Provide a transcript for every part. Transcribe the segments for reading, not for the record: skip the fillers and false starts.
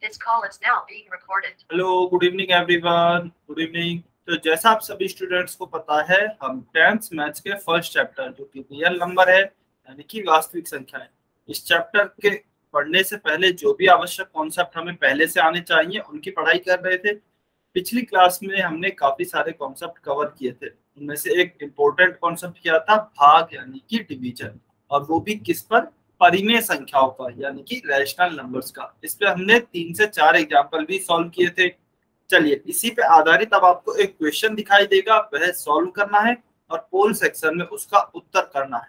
This call is now being recorded. Hello, good evening everyone, good evening. तो जैसा आप सभी स्टूडेंट्स को पता है, हम 10th मैथ्स के फर्स्ट चैप्टर जो कि रियल नंबर है यानी कि वास्तविक संख्या है, इस चैप्टर के पढ़ने से पहले जो भी आवश्यक कॉन्सेप्ट हमें पहले से आने चाहिए उनकी पढ़ाई कर रहे थे। पिछली क्लास में हमने काफी सारे कॉन्सेप्ट कवर किए थे। उनमें से एक इम्पोर्टेंट कॉन्सेप्ट किया था भाग यानी कि डिवीजन, और वो भी किस पर? परिमेय संख्याओं का यानी कि रैशनल नंबर्स का। इस पे हमने 3 से 4 एग्जांपल भी सॉल्व किए थे। चलिए, इसी पे आधारित अब आपको एक क्वेश्चन दिखाई देगा, वह सॉल्व करना है और पोल सेक्शन में उसका उत्तर करना है।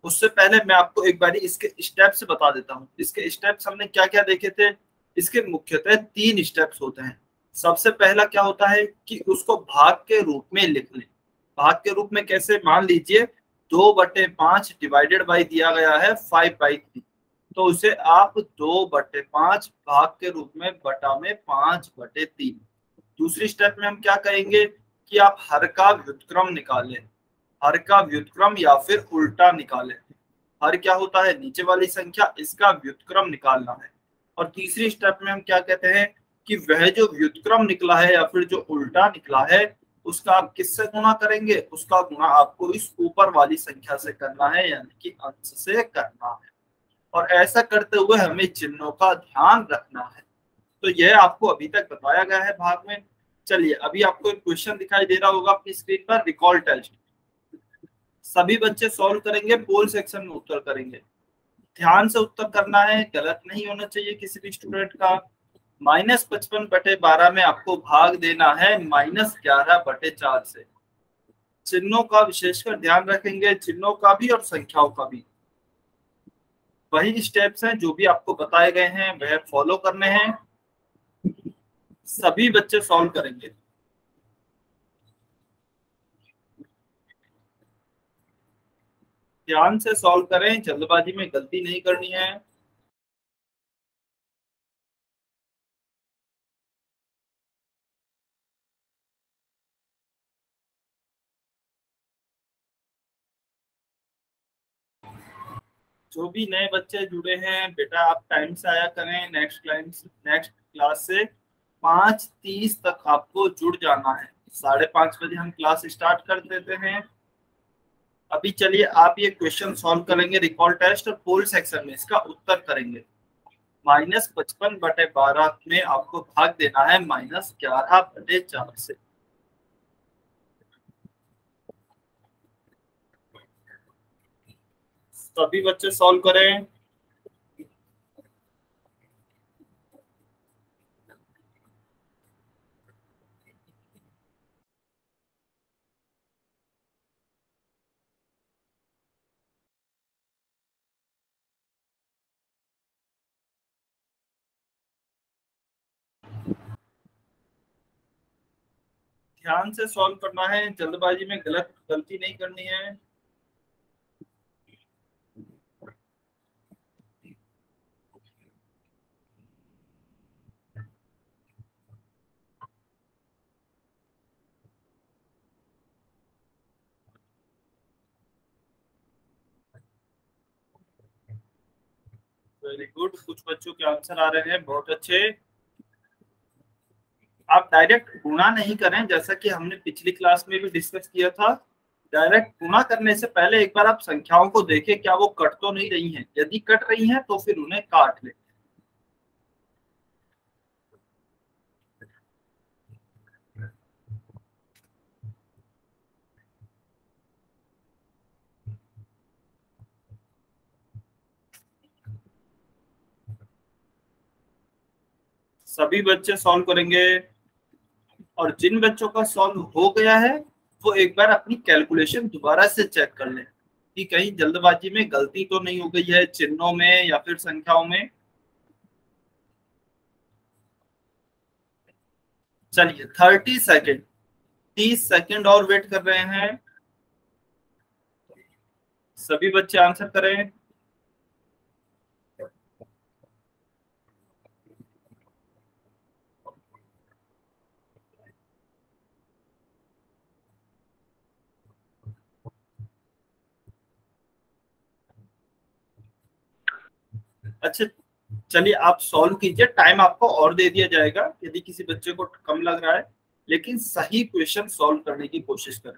उससे पहले मैं आपको एक बारी इसके स्टेप्स बता देता हूँ। इसके स्टेप्स हमने क्या क्या देखे थे। इसके मुख्यतः 3 स्टेप्स होते हैं। सबसे पहला क्या होता है कि उसको भाग के रूप में लिख लें। भाग के रूप में कैसे? मान लीजिए 2/5 डिवाइडेड बाई दिया गया है 5/3, तो उसे आप 2/5 भाग के रूप में बटा में 5/3। दूसरी स्टेप में हम क्या कहेंगे कि आप हर का व्युत्क्रम निकालें। हर का व्युत्क्रम या फिर उल्टा निकालें। हर क्या होता है? नीचे वाली संख्या, इसका व्युत्क्रम निकालना है। और तीसरी स्टेप में हम क्या कहते हैं कि वह जो व्युत्क्रम निकला है या फिर जो उल्टा निकला है उसका आप किससे गुणा करेंगे? उसका गुणा आपको इस ऊपर वाली संख्या से करना है यानी कि अंश से करना है। और ऐसा करते हुए हमें चिन्हों का ध्यान रखना है। तो यह आपको अभी तक बताया गया है भाग में। चलिए, अभी आपको एक क्वेश्चन दिखाई दे रहा होगा अपनी स्क्रीन पर, रिकॉल टेस्ट। सभी बच्चे सॉल्व करेंगे, पोल सेक्शन में उत्तर करेंगे। ध्यान से उत्तर करना है, गलत नहीं होना चाहिए किसी भी स्टूडेंट का। -55/12 में आपको भाग देना है -11/4 से। चिन्हों का विशेषकर ध्यान रखेंगे, चिन्हों का भी और संख्याओं का भी। वही स्टेप्स हैं जो भी आपको बताए गए हैं वह फॉलो करने हैं। सभी बच्चे सॉल्व करेंगे। ध्यान से सॉल्व करें, जल्दबाजी में गलती नहीं करनी है। जो भी नए बच्चे जुड़े हैं बेटा, आप टाइम से आया करें। नेक्स्ट क्लास से 5:30 तक आपको जुड़ जाना है। 5:30 बजे हम क्लास स्टार्ट कर देते हैं। अभी चलिए, आप ये क्वेश्चन सॉल्व करेंगे रिकॉल टेस्ट, और पोल सेक्शन में इसका उत्तर करेंगे। -55/12 में आपको भाग देना है -11/4 से। सभी बच्चे सॉल्व करें। ध्यान से सॉल्व करना है, जल्दबाजी में गलती नहीं करनी है। वेरी गुड, कुछ बच्चों के आंसर आ रहे हैं, बहुत अच्छे। आप डायरेक्ट गुणा नहीं करें, जैसा कि हमने पिछली क्लास में भी डिस्कस किया था। डायरेक्ट गुणा करने से पहले एक बार आप संख्याओं को देखें, क्या वो कट तो नहीं रही हैं। यदि कट रही हैं तो फिर उन्हें काट लें। सभी बच्चे सॉल्व करेंगे, और जिन बच्चों का सॉल्व हो गया है वो एक बार अपनी कैलकुलेशन दोबारा से चेक कर लें कि कहीं जल्दबाजी में गलती तो नहीं हो गई है चिन्हों में या फिर संख्याओं में। चलिए, 30 सेकेंड, 30 सेकेंड और वेट कर रहे हैं। सभी बच्चे आंसर करें। अच्छा, चलिए आप सॉल्व कीजिए, टाइम आपको और दे दिया जाएगा यदि किसी बच्चे को कम लग रहा है, लेकिन सही क्वेश्चन सॉल्व करने की कोशिश करें।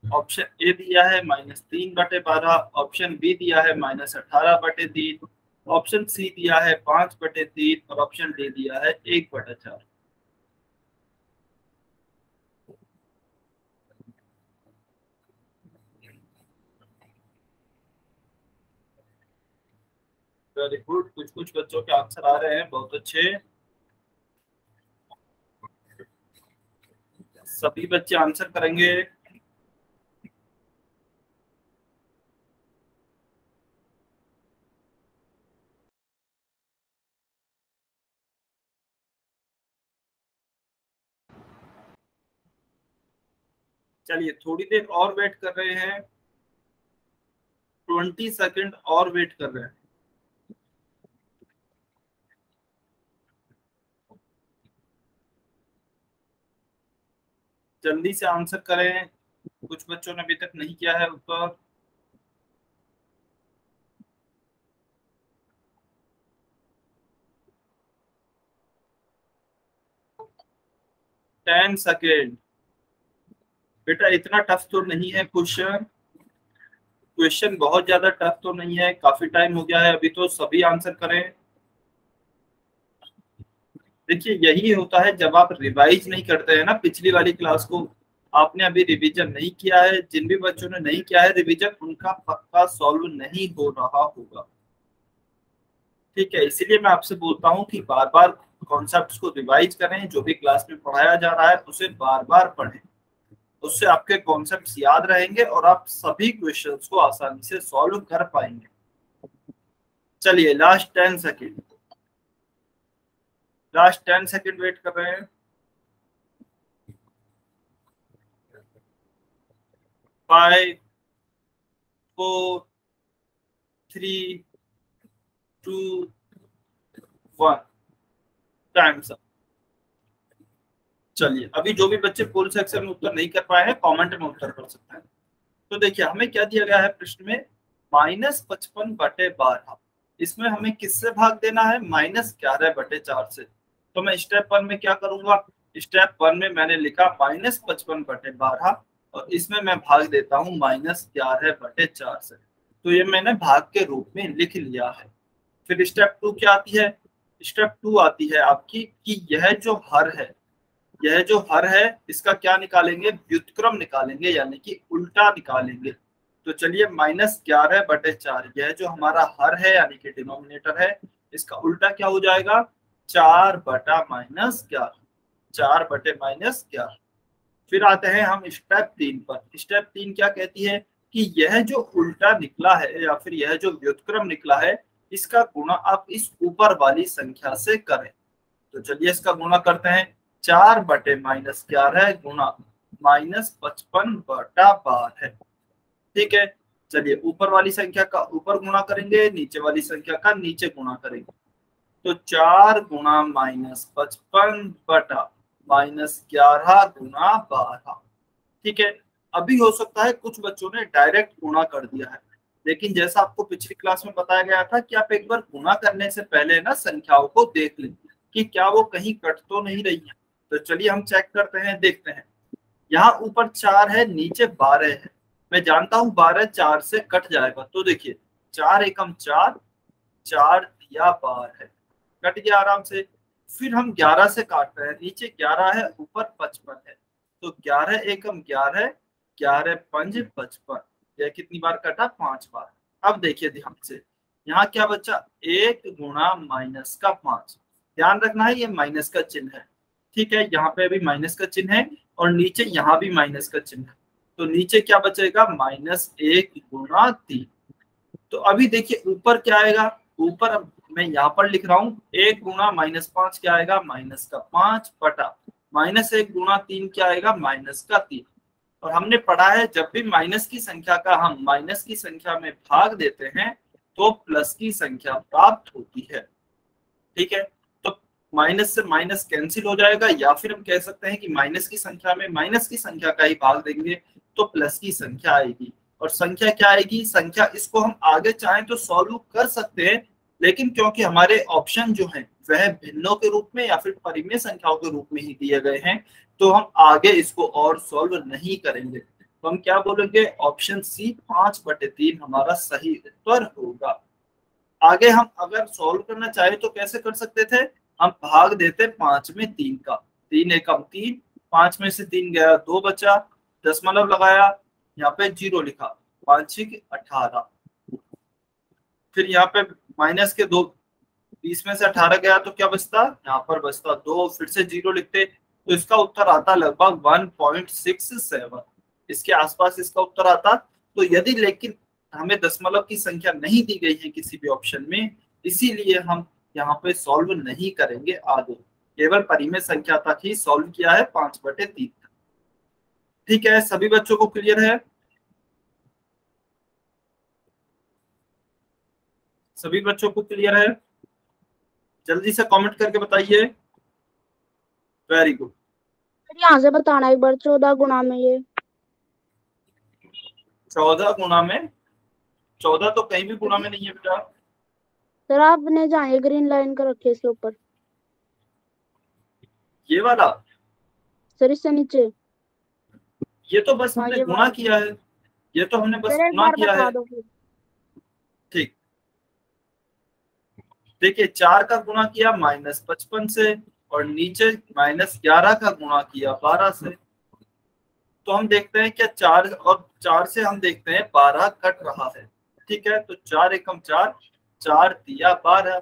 ऑप्शन ए दिया है -3/12, ऑप्शन बी दिया है -18/3, ऑप्शन सी दिया है 5/3 और ऑप्शन डी दिया है 1/4। वेरी गुड, कुछ कुछ बच्चों के आंसर आ रहे हैं, बहुत अच्छे। सभी बच्चे आंसर करेंगे। चलिए थोड़ी देर और वेट कर रहे हैं, 20 सेकंड और वेट कर रहे हैं। जल्दी से आंसर करें, कुछ बच्चों ने अभी तक नहीं किया है उत्तर। Ten second. बेटा इतना टफ तो नहीं है क्वेश्चन, क्वेश्चन बहुत ज्यादा टफ तो नहीं है, काफी टाइम हो गया है अभी, तो सभी आंसर करें। देखिए यही होता है जब आप रिवाइज नहीं करते हैं ना पिछली वाली क्लास को, आपने अभी रिवीजन नहीं किया है, जिन भी बच्चों ने नहीं किया है रिवीजन, उनका पक्का सॉल्व नहीं हो रहा होगा। ठीक है, इसीलिए मैं आपसे बोलता हूँ कि बार बार कॉन्सेप्ट्स को रिवाइज करें, जो भी क्लास में पढ़ाया जा रहा है उसे बार बार पढ़ें, उससे आपके कॉन्सेप्ट्स याद रहेंगे और आप सभी क्वेश्चंस को आसानी से सॉल्व कर पाएंगे। चलिए last 10 second, last 10 second wait कर रहे हैं। 5 4 3 2 1, टाइम्स अप। चलिए अभी जो भी बच्चे पूल सेक्शन में उत्तर नहीं कर पाए हैं कमेंट में उत्तर कर सकते हैं। तो देखिए हमें क्या दिया गया है प्रश्न में, -55/12, इसमें हमें किससे भाग देना है, -11/4 से। तो मैं स्टेप 1 में क्या करूंगा, स्टेप 1 में मैंने लिखा -55/12 और इसमें मैं भाग देता हूँ -11/4 से। तो ये मैंने भाग के रूप में लिख लिया है। फिर स्टेप 2 क्या आती है, स्टेप 2 आती है आपकी कि यह जो हर है, यह जो हर है इसका क्या निकालेंगे, व्युत्क्रम निकालेंगे, यानी कि उल्टा निकालेंगे। तो चलिए -11/4, यह जो हमारा हर है यानी कि डिनोमिनेटर है, इसका उल्टा क्या हो जाएगा, 4/-11, 4/-11। फिर आते हैं हम स्टेप 3 पर। स्टेप 3 क्या कहती है कि यह जो उल्टा निकला है या फिर यह जो व्युत्क्रम निकला है, इसका गुणा आप इस ऊपर वाली संख्या से करें। तो चलिए इसका गुणा करते हैं, 4/-11 गुणा -55/12 है। ठीक है, चलिए ऊपर वाली संख्या का ऊपर गुणा करेंगे, नीचे वाली संख्या का नीचे गुणा करेंगे। तो 4 गुणा -55/-11 गुणा 12। ठीक है, अभी हो सकता है कुछ बच्चों ने डायरेक्ट गुणा कर दिया है, लेकिन जैसा आपको पिछली क्लास में बताया गया था कि आप एक बार गुणा करने से पहले ना संख्याओं को देख लें कि क्या वो कहीं कट तो नहीं रही है। तो चलिए हम चेक करते हैं, देखते हैं। यहाँ ऊपर 4 है, नीचे 12 है। मैं जानता हूँ 12 4 से कट जाएगा, तो देखिए 4 एकम 4, 4 दिया 12 है, कट गया आराम से। फिर हम 11 से काट रहे हैं, नीचे 11 है, ऊपर 55 है, तो 11 एकम 11, 11 पंज 55। यह कितनी बार कटा, 5 बार। अब देखिए ध्यान से, यहाँ क्या बचा, 1 गुणा -5। ध्यान रखना है ये माइनस का चिन्ह है। ठीक है, यहाँ पे अभी माइनस का चिन्ह है और नीचे यहाँ भी माइनस का चिन्ह है, तो नीचे क्या बचेगा, -1 गुणा 3। तो अभी देखिए ऊपर क्या आएगा, ऊपर अब मैं यहाँ पर लिख रहा हूँ 1 गुणा -5 क्या आएगा, -5 बटा -1 गुणा 3 क्या आएगा, -3। और हमने पढ़ा है जब भी माइनस की संख्या का हम माइनस की संख्या में भाग देते हैं तो प्लस की संख्या प्राप्त होती है। ठीक है, तो माइनस से माइनस कैंसिल हो जाएगा, या फिर हम कह सकते हैं कि माइनस की संख्या में माइनस की संख्या का ही भाग देंगे तो प्लस की संख्या आएगी। और संख्या क्या आएगी? संख्या, इसको हम आगे चाहें तो सॉल्व कर सकते हैं, लेकिन क्योंकि हमारे ऑप्शन जो हैं वह भिन्नों के रूप में या फिर परिमेय संख्याओं के रूप में ही दिए गए हैं, तो हम आगे इसको और सॉल्व नहीं करेंगे। तो हम क्या बोलेंगे? ऑप्शन सी 5/3 हमारा सही उत्तर होगा। आगे हम अगर सॉल्व करना चाहे तो कैसे कर सकते थे? हम भाग देते 5 में 3 का, 3 एकम 3, 5 में से 3 गया 2 बचा, दशमलव लगाया, यहाँ पे 0 लिखा, 5 6 18। फिर यहाँ पे माइनस के 2, 20 में से 18 गया तो क्या बचता? यहाँ पर बचता 2, फिर से 0 लिखते तो इसका उत्तर आता लगभग 1.67, इसके आसपास इसका उत्तर आता। तो यदि लेकिन हमें दशमलव की संख्या नहीं दी गई है किसी भी ऑप्शन में, इसीलिए हम यहाँ पे सॉल्व नहीं करेंगे आगे, केवल परिमेय संख्या तक ही सॉल्व किया है 5/3। ठीक है, सभी बच्चों को क्लियर है? सभी बच्चों को क्लियर है? जल्दी से कमेंट करके बताइए। Very good. यहाँ से बताना एक बार, 14 गुना में ये 14 गुना में, 14 तो कहीं भी गुना में नहीं है बेटा। सर आपने जहाँ ये ग्रीन लाइन कर रखी है इसके ऊपर, ये वाला सर इससे नीचे, ये तो बस हमने गुणा किया है, ये तो हमने बस गुणा किया है। ठीक, देखिए 4 का गुणा किया -55 से, और नीचे -11 का गुणा किया 12 से। तो हम देखते हैं क्या 4 और 4 से हम देखते हैं 12 कट रहा है। ठीक है, तो 4 एकम 4, 4 दिया 12।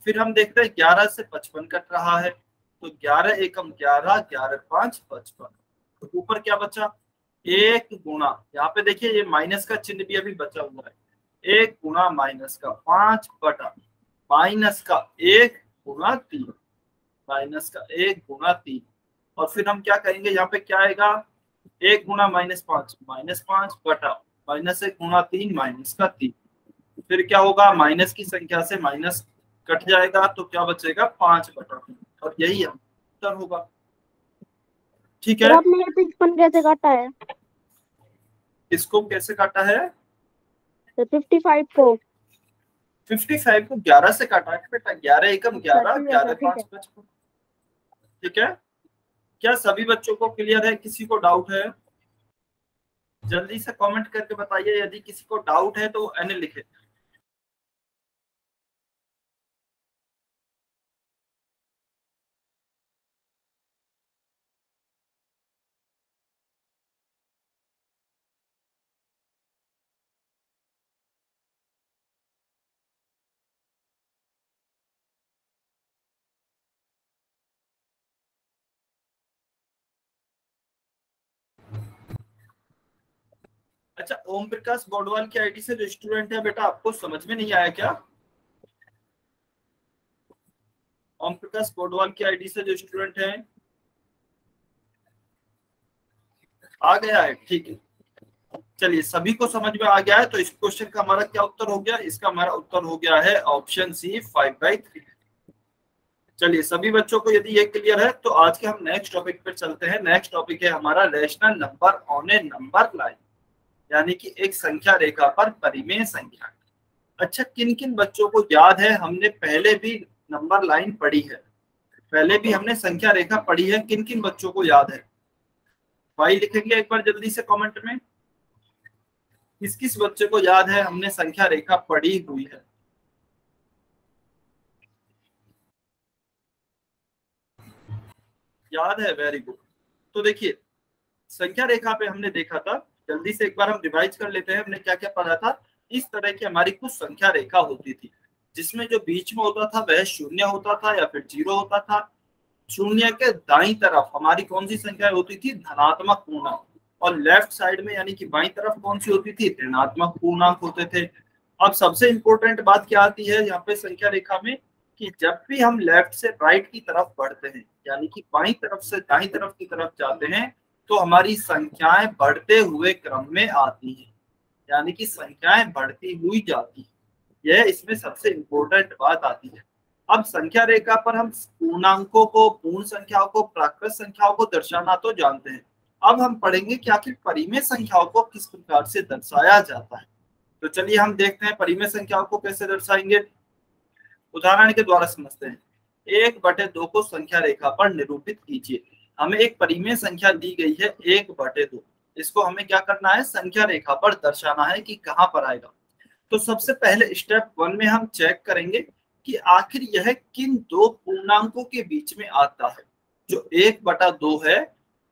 फिर हम देखते हैं 11 से 55 कट रहा है, तो 11 एकम 11, 11 5 55। तो ऊपर क्या बचा? 1 गुणा, यहाँ पे देखिए ये माइनस का चिन्ह भी अभी बचा हुआ है, 1 गुणा माइनस का 5 बटा माइनस का 1 गुणा 3, माइनस का 1 गुणा 3। और फिर हम क्या करेंगे? यहाँ पे क्या आएगा? 1 गुणा -5 -5 बटा -1 गुणा 3 माइनस का 3। फिर क्या होगा? माइनस की संख्या से माइनस कट जाएगा तो क्या बचेगा? 5/3, और यही उत्तर होगा। ठीक है, आपने 55 कैसे काटा है? इसको कैसे काटा है? 55 को 55 को 11 से काटा है बेटा, 11 एकम 11, 11 5 55। ठीक है, क्या सभी बच्चों को क्लियर है? किसी को डाउट है? जल्दी से कमेंट करके बताइए, यदि किसी को डाउट है तो एन लिखे। अच्छा, ओम प्रकाश बॉडवाल की आईडी से जो स्टूडेंट है बेटा, आपको समझ में नहीं आया क्या? ओम प्रकाश बॉडवाल की आईडी से जो स्टूडेंट है, आ गया है? ठीक है, चलिए सभी को समझ में आ गया है। तो इस क्वेश्चन का हमारा क्या उत्तर हो गया? इसका हमारा उत्तर हो गया है ऑप्शन सी 5/3। चलिए सभी बच्चों को यदि ये क्लियर है तो आज के हम नेक्स्ट टॉपिक पर चलते हैं। नेक्स्ट टॉपिक है हमारा rational number on A number line, यानी कि एक संख्या रेखा पर परिमेय संख्या। अच्छा, किन किन बच्चों को याद है? हमने पहले भी नंबर लाइन पढ़ी है, पहले भी हमने संख्या रेखा पढ़ी है। किन किन बच्चों को याद है? भाई लिखेंगे एक बार जल्दी से कमेंट में, किस किस बच्चे को याद है हमने संख्या रेखा पढ़ी हुई है? याद है? Very good. तो देखिए संख्या रेखा पे हमने देखा था, जल्दी से एक बार हम रिवाइज कर लेते हैं हमने क्या क्या पढ़ा था। इस तरह की हमारी कुछ संख्या रेखा होती थी, जिसमें जो बीच में होता था वह शून्य होता था या फिर 0 होता था। शून्य के दाईं तरफ हमारी कौन सी संख्या होती थी? धनात्मक पूर्णांक। और लेफ्ट साइड में यानी कि बाईं तरफ कौन सी होती थी? ऋणात्मक पूर्णांक होते थे। अब सबसे इंपॉर्टेंट बात क्या आती है यहाँ पे संख्या रेखा में, कि जब भी हम लेफ्ट से राइट की तरफ बढ़ते हैं, यानी कि बाईं तरफ से दाईं तरफ की तरफ जाते हैं, तो हमारी संख्याएं बढ़ते हुए क्रम में आती हैं, यानी कि संख्याएं बढ़ती हुई जाती है। यह इसमें सबसे इंपॉर्टेंट बात आती है। अब संख्या रेखा पर हम पूर्णांकों को, पूर्ण संख्याओं को, प्राकृत संख्याओं को दर्शाना तो जानते हैं। अब हम पढ़ेंगे कि आखिर परिमेय संख्याओं को किस प्रकार से दर्शाया जाता है। तो चलिए हम देखते हैं परिमेय संख्याओं को कैसे दर्शाएंगे। उदाहरण के द्वारा समझते हैं। 1/2 को संख्या रेखा पर निरूपित कीजिए। हमें एक परिमेय संख्या दी गई है 1/2। इसको हमें क्या करना है, संख्या रेखा पर दर्शाना है कि कहां पर आएगा। तो सबसे पहले स्टेप 1 में हम चेक करेंगे कि आखिर यह किन दो पूर्णांकों के बीच में आता है। जो 1/2 है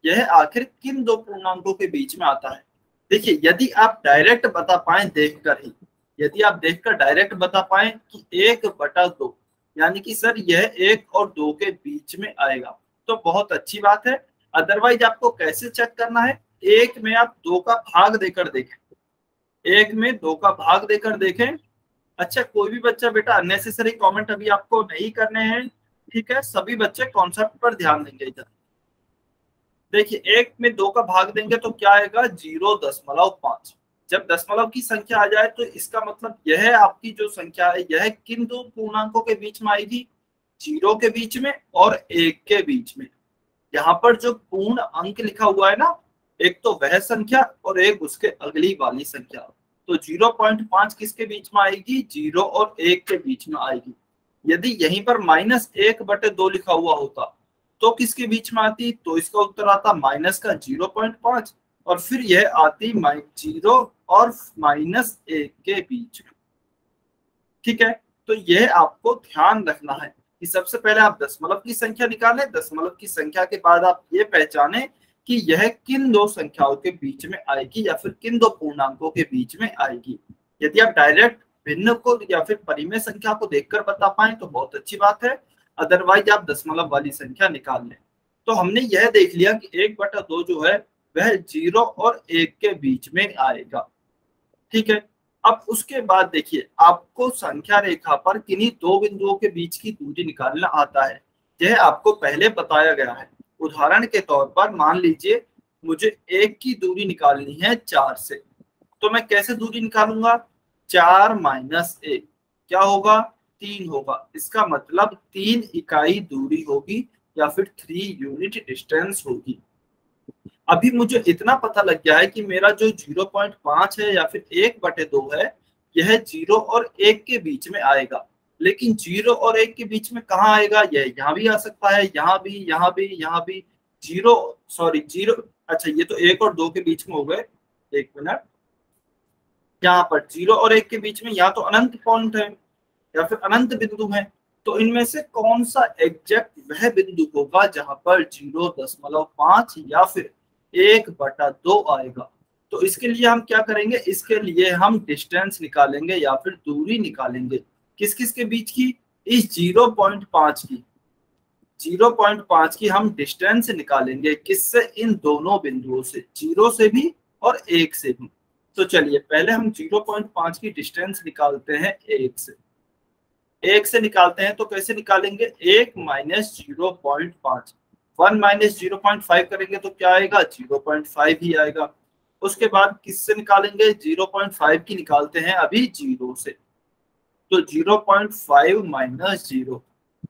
यह आखिर किन दो पूर्णांकों के बीच में आता है। देखिए, यदि आप डायरेक्ट बता पाए देखकर ही, यदि आप देखकर डायरेक्ट बता पाए कि 1/2 यानी कि सर यह 1 और 2 के बीच में आएगा तो बहुत अच्छी बात है। अदरवाइज आपको कैसे चेक करना है, 1 में आप 2 का भाग देकर देखें, 1 में 2 का भाग देकर देखें। अच्छा, कोई भी बच्चा बेटा अननेसेसरी कमेंट अभी आपको नहीं करने हैं, ठीक है। सभी बच्चे कॉन्सेप्ट पर ध्यान देंगे। इधर देखिए, 1 में 2 का भाग देंगे तो क्या आएगा, 0.5। जब दशमलव की संख्या आ जाए तो इसका मतलब यह आपकी जो संख्या है यह किन दो पूर्णांकों के बीच में आएगी, 0 के बीच में और 1 के बीच में। यहाँ पर जो पूर्ण अंक लिखा हुआ है ना, एक तो वह संख्या और एक उसके अगली वाली संख्या। तो 0.5 किसके बीच में आएगी, 0 और 1 के बीच में आएगी। यदि यहीं पर -1/2 लिखा हुआ होता तो किसके बीच में आती, तो इसका उत्तर आता माइनस का 0.5 और फिर यह आती 0 और -1 के बीच में। ठीक है, तो यह आपको ध्यान रखना है कि सबसे पहले आप दशमलव की संख्या निकालें, दशमलव की संख्या के बाद आप ये पहचाने कि यह किन दो संख्याओं के बीच में आएगी या फिर किन दो पूर्णांकों के बीच में आएगी। यदि आप डायरेक्ट भिन्न को या फिर परिमेय संख्या को देखकर बता पाए तो बहुत अच्छी बात है, अदरवाइज आप दशमलव वाली संख्या निकाल लें। तो हमने यह देख लिया कि 1/2 जो है वह 0 और 1 के बीच में आएगा। ठीक है, अब उसके बाद देखिए, आपको संख्या रेखा पर किन्हीं दो बिंदुओं के बीच की दूरी निकालना आता है। यह आपको पहले बताया गया है। उदाहरण के तौर पर मान लीजिए मुझे 1 की दूरी निकालनी है 4 से, तो मैं कैसे दूरी निकालूंगा, 4 - 1 क्या होगा, 3 होगा। इसका मतलब 3 इकाई दूरी होगी या फिर 3 यूनिट डिस्टेंस होगी। अभी मुझे इतना पता लग गया है कि मेरा जो 0.5 है या फिर 1/2 है यह 0 और 1 के बीच में आएगा। लेकिन 0 और 1 के बीच में कहाँ आएगा, यह यहाँ भी आ सकता है, यहाँ भी, यहाँ भी, यहाँ भी। 0, अच्छा ये तो 1 और 2 के बीच में हो गए। एक मिनट, यहाँ पर 0 और 1 के बीच में या तो अनंत पॉइंट है या फिर अनंत बिंदु है। तो इनमें से कौन सा एग्जैक्ट वह बिंदु होगा जहां पर 0.5 या फिर 1/2 आएगा। तो इसके लिए हम क्या करेंगे, इसके लिए हम डिस्टेंस निकालेंगे या फिर दूरी निकालेंगे। किस किस के बीच की, इस 0.5 की, 0.5 की हम डिस्टेंस निकालेंगे। किससे, इन दोनों बिंदुओं से, 0 से भी और 1 से भी। तो चलिए पहले हम 0.5 की डिस्टेंस निकालते हैं 1 से। 1 से निकालते हैं तो कैसे निकालेंगे, 1 - 0.5, 1 - 0.5 करेंगे तो क्या आएगा, 0.5 ही आएगा। उसके बाद किससे निकालेंगे, 0.5 की निकालते हैं अभी 0 से, तो 0.5 - 0,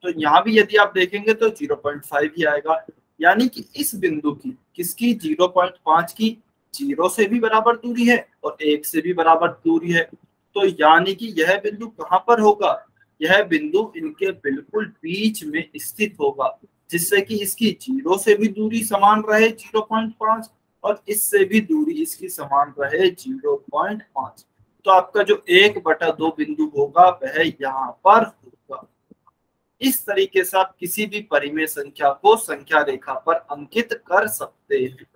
तो यहाँ भी यदि आप देखेंगे तो 0.5 ही आएगा। यानी कि इस बिंदु की, किसकी, 0.5 की 0 से भी बराबर दूरी है और 1 से भी बराबर दूरी है। तो यानी कि यह बिंदु कहाँ पर होगा, यह बिंदु इनके बिल्कुल बीच में स्थित होगा, जिससे कि इसकी 0 से भी दूरी समान रहे 0.5 और इससे भी दूरी इसकी समान रहे 0.5। तो आपका जो 1/2 बिंदु होगा वह यहाँ पर होगा। इस तरीके से आप किसी भी परिमेय संख्या को संख्या रेखा पर अंकित कर सकते हैं।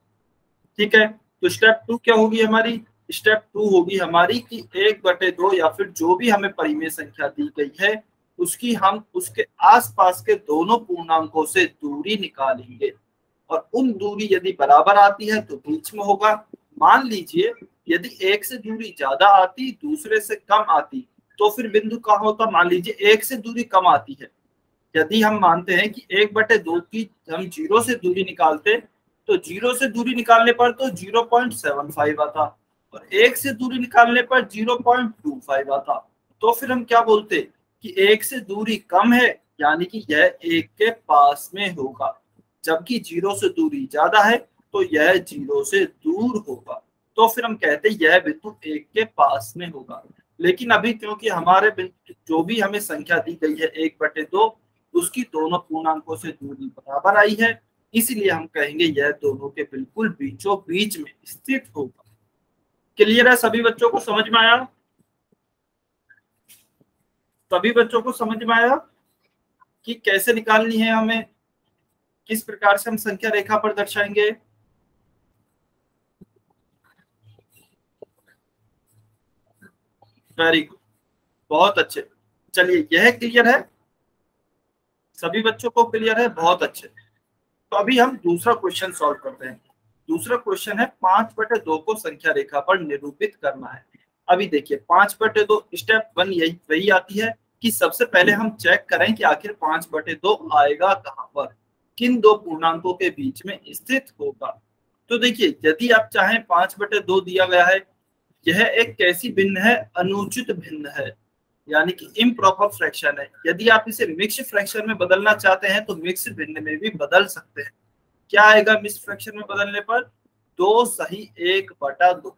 ठीक है, तो स्टेप 2 क्या होगी हमारी, स्टेप 2 होगी हमारी कि 1/2 या फिर जो भी हमें परिमेय संख्या दी गई है उसकी हम उसके आसपास के दोनों पूर्णांकों से दूरी निकालेंगे और उन दूरी यदि बराबर आती है तो बीच में होगा। मान लीजिए यदि एक से दूरी ज्यादा आती दूसरे से कम आती तो फिर बिंदु कहाँ होता, मान लीजिए 1 से दूरी कम आती है। यदि हम मानते हैं कि 1/2 की हम 0 से दूरी निकालते तो 0 से दूरी निकालने पर तो 0.75 आता और 1 से दूरी निकालने पर 0.25 आता। तो फिर हम क्या बोलते कि 1 से दूरी कम है यानी कि यह 1 के पास में होगा, जबकि 0 से दूरी ज्यादा है तो यह 0 से दूर होगा। तो फिर हम कहते हैं यह बिंदु 1 के पास में होगा। लेकिन अभी क्योंकि हमारे जो भी हमें संख्या दी गई है 1/2, उसकी दोनों पूर्णांकों से दूरी बराबर आई है, इसलिए हम कहेंगे यह दोनों के बिल्कुल बीचों बीच में स्थित होगा। क्लियर है? सभी बच्चों को समझ में आया? सभी बच्चों को समझ में आया कि कैसे निकालनी है हमें, किस प्रकार से हम संख्या रेखा पर दर्शाएंगे? वेरी गुड, बहुत अच्छे। चलिए, यह क्लियर है? सभी बच्चों को क्लियर है? बहुत अच्छे। तो अभी हम दूसरा क्वेश्चन सॉल्व करते हैं। दूसरा क्वेश्चन है 5/2 को संख्या रेखा पर निरूपित करना है। अभी देखिए 5/2 स्टेप 1 यही वही आती है कि सबसे पहले हम चेक करें कि आखिर 5/2 आएगा कहां पर, किन दो पूर्णांकों के बीच में स्थित होगा। तो देखिए यदि आप चाहें 5/2 दिया गया है, यह एक कैसी भिन्न है? अनुचित भिन्न है, यानी कि इम्प्रॉपर फ्रैक्शन है। यदि आप इसे मिक्स्ड फ्रैक्शन में बदलना चाहते हैं तो मिक्स्ड भिन्न में भी बदल सकते हैं। क्या आएगा मिक्स्ड फ्रैक्शन में बदलने पर? 2 सही 1/2।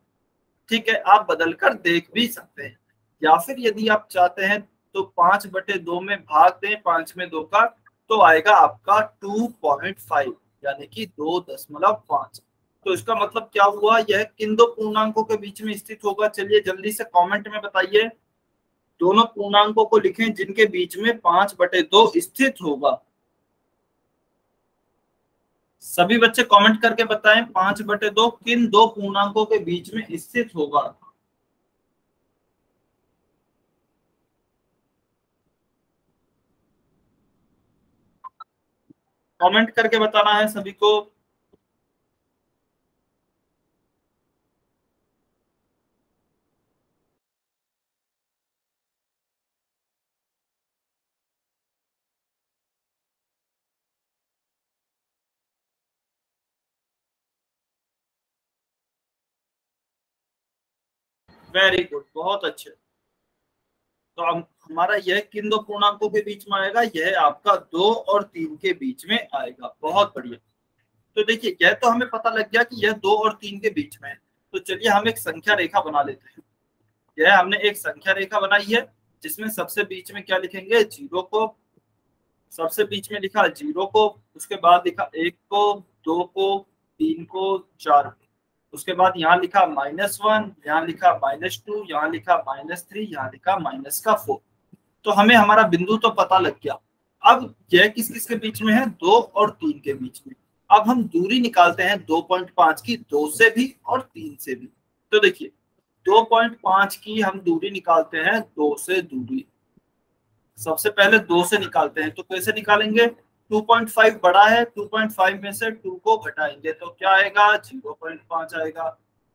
ठीक है, आप बदलकर देख भी सकते हैं। या फिर यदि आप चाहते हैं तो 5/2 में भाग दें 5 में 2 का, तो आएगा आपका 2.5, यानी कि 2.5। तो इसका मतलब क्या हुआ? यह किन दो पूर्णांकों के बीच में स्थित होगा? चलिए जल्दी से कमेंट में बताइए। दोनों पूर्णांकों को लिखें जिनके बीच में 5/2 स्थित होगा। सभी बच्चे कमेंट करके बताएं 5/2 किन दो पूर्णांकों के बीच में स्थित होगा। कमेंट करके बताना है सभी को। वेरी गुड, बहुत अच्छे। तो अब हमारा यह किन दो पूर्णांकों के बीच में आएगा? यह आपका 2 और 3 के बीच में आएगा। बहुत बढ़िया। तो देखिए यह तो हमें पता लग गया कि यह 2 और 3 के बीच में है। तो चलिए हम एक संख्या रेखा बना लेते हैं। यह हमने एक संख्या रेखा बनाई है जिसमें सबसे बीच में क्या लिखेंगे? 0 को। सबसे बीच में लिखा 0 को, उसके बाद लिखा 1 को, 2 को, 3 को, 4 को। उसके बाद यहाँ लिखा -1, यहाँ लिखा -2, यहाँ लिखा -3, यहाँ लिखा -4। तो हमें हमारा बिंदु तो पता लग गया। अब यह किस किस के बीच में है? 2 और 3 के बीच में। अब हम दूरी निकालते हैं 2.5 की, 2 से भी और 3 से भी। तो देखिए 2.5 की हम दूरी निकालते हैं 2 से दूरी। सबसे पहले 2 से निकालते हैं, तो कैसे निकालेंगे? 2.5 बड़ा है, 2.5 में से 2 को घटाएंगे तो क्या आएगा? 0.5 आएगा।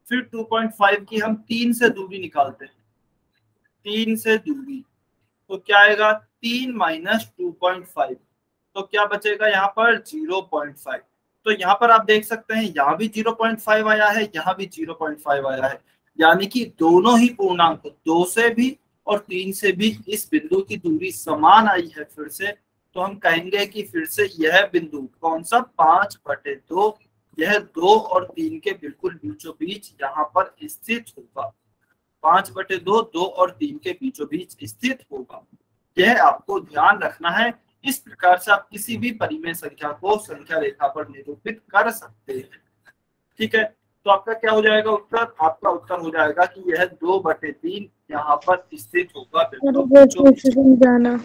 फिर 2.5 की हम 3 से दूरी निकालते हैं, 3 से दूरी, तो क्या आएगा? 3 माइनस 2.5, तो क्या बचेगा यहाँ पर? 0.5। तो यहाँ पर आप देख सकते हैं यहाँ भी 0.5 आया है, यहाँ भी 0.5 आया है, यानी कि दोनों ही पूर्णांक 2 से भी और 3 से भी इस बिंदु की दूरी समान आई है फिर से। तो हम कहेंगे कि फिर से यह बिंदु कौन सा? 5/2, यह 2 और 3 के बिल्कुल बीचों बीच यहाँ पर स्थित होगा। 5/2 2 और 3 के बीचों बीच स्थित होगा। यह आपको ध्यान रखना है। इस प्रकार से आप किसी भी परिमेय संख्या को संख्या रेखा पर निरूपित कर सकते हैं। ठीक है, तो आपका क्या हो जाएगा उत्तर? आपका उत्तर हो जाएगा कि यह 2/3 यहाँ पर स्थित होगा। समझाना।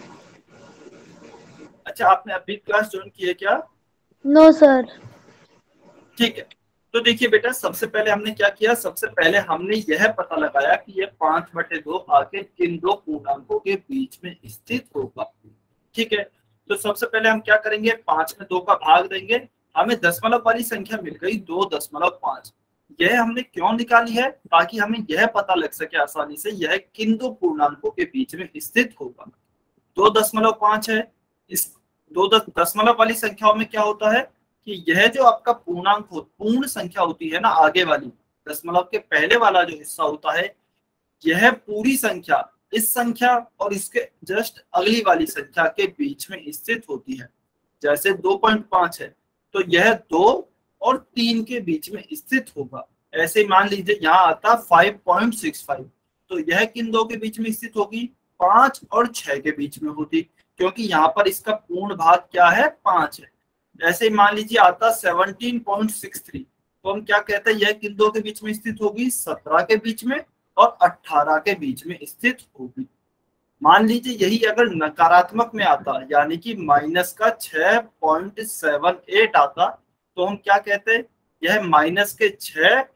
अच्छा, आपने अभी क्लास ज्वाइन की है क्या? No sir. ठीक है, तो देखिए बेटा, सबसे पहले हमने क्या किया? सबसे पहले हमने यह पता लगाया कि यह 5/2 आगे किन दो पूर्णांकों के बीच में स्थित होगा। ठीक है, तो सबसे पहले हम क्या करेंगे? 5 में 2 का भाग देंगे, हमें दशमलव वाली संख्या मिल गई 2.5। यह हमने क्यों निकाली है? ताकि हमें यह पता लग सके आसानी से यह किन दो पूर्णांकों के बीच में स्थित होगा। 2.5 है। इस 2 दशमलव वाली संख्याओं में क्या होता है कि यह जो आपका पूर्णांक पूर्ण संख्या होती है ना, आगे वाली दशमलव के पहले वाला जो हिस्सा होता है, यह पूरी संख्या इस संख्या और इसके जस्ट अगली वाली संख्या के बीच में स्थित होती है। जैसे 2.5 है तो यह 2 और 3 के बीच में स्थित होगा। ऐसे मान लीजिए यहाँ आता 5.65, तो यह किन दो के बीच में स्थित होगी? 5 और 6 के बीच में होती, क्योंकि यहाँ पर इसका पूर्ण भाग क्या है? 5 है। ऐसे मान लीजिए आता 17.63, तो हम क्या कहते हैं? यह किन दो के बीच में स्थित होगी? 17 के बीच में और 18 के बीच में स्थित होगी। मान लीजिए यही अगर नकारात्मक में आता, यानी कि माइनस का 6.78 आता, तो हम क्या कहते हैं? यह माइनस के 6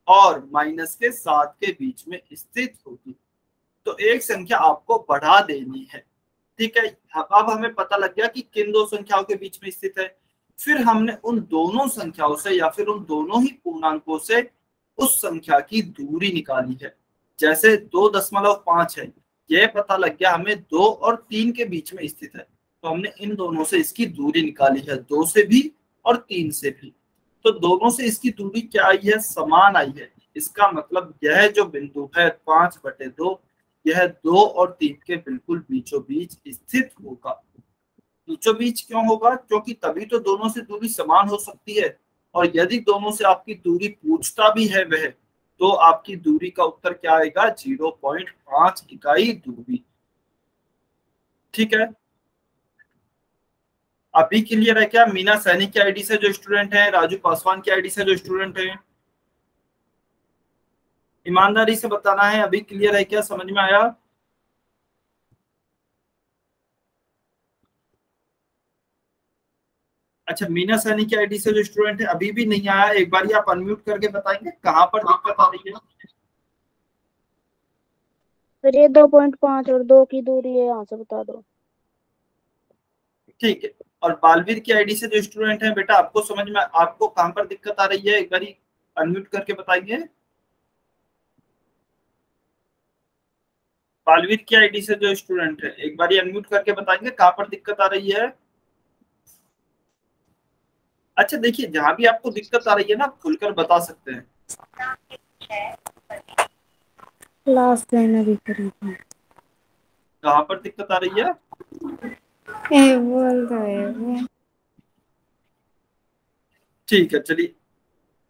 और माइनस के 7 के बीच में स्थित होगी। तो एक संख्या आपको बढ़ा देनी है, ठीक है। अब हमें पता लग गया कि किन दो संख्याओं के बीच में स्थित है। फिर हमने उन दोनों संख्याओं से या फिर उन दोनों ही पूर्णांकों से उस संख्या की दूरी निकाली है। जैसे 2.5 है, यह पता लग गया हमें 2 और 3 के बीच में स्थित है, तो हमने इन दोनों से इसकी दूरी निकाली है, 2 से भी और 3 से भी। तो दोनों से इसकी दूरी क्या आई है? समान आई है। इसका मतलब यह जो बिंदु है 5/2, यह 2 और 3 के बिल्कुल बीचों बीच स्थित होगा। बीचों बीच क्यों होगा? क्योंकि तभी तो दोनों से दूरी समान हो सकती है। और यदि दोनों से आपकी दूरी पूछता भी है वह, तो आपकी दूरी का उत्तर क्या आएगा? 0.5 इकाई दूरी। ठीक है, अभी क्लियर है क्या? मीना सैनी की आईडी से जो स्टूडेंट है, राजू पासवान की आईडी से जो स्टूडेंट है, ईमानदारी से बताना है अभी क्लियर है क्या? समझ में आया? अच्छा, मीना सैनी की आईडी से जो स्टूडेंट है अभी भी नहीं आया, एक बार आप अनम्यूट करके बताएंगे कहां पर दिक्कत आ रही है? फिर ये 2.5 और 2 की दूरी है, यहाँ से बता दो। ठीक है, और बालवीर की आईडी से जो स्टूडेंट है, बेटा आपको समझ में, आपको कहां पर दिक्कत आ रही है? एक बार अनम्यूट करके बताइए। बालवीर की आईडी से जो स्टूडेंट है, एक बार अनम्यूट करके बताएंगे कहां पर दिक्कत आ रही है? अच्छा देखिए, जहां भी आपको दिक्कत आ रही है ना, खुलकर बता सकते हैं। क्लास लेना भी करेगा। कहां पर दिक्कत आ रही है? बोल रहा है। ठीक है, चलिए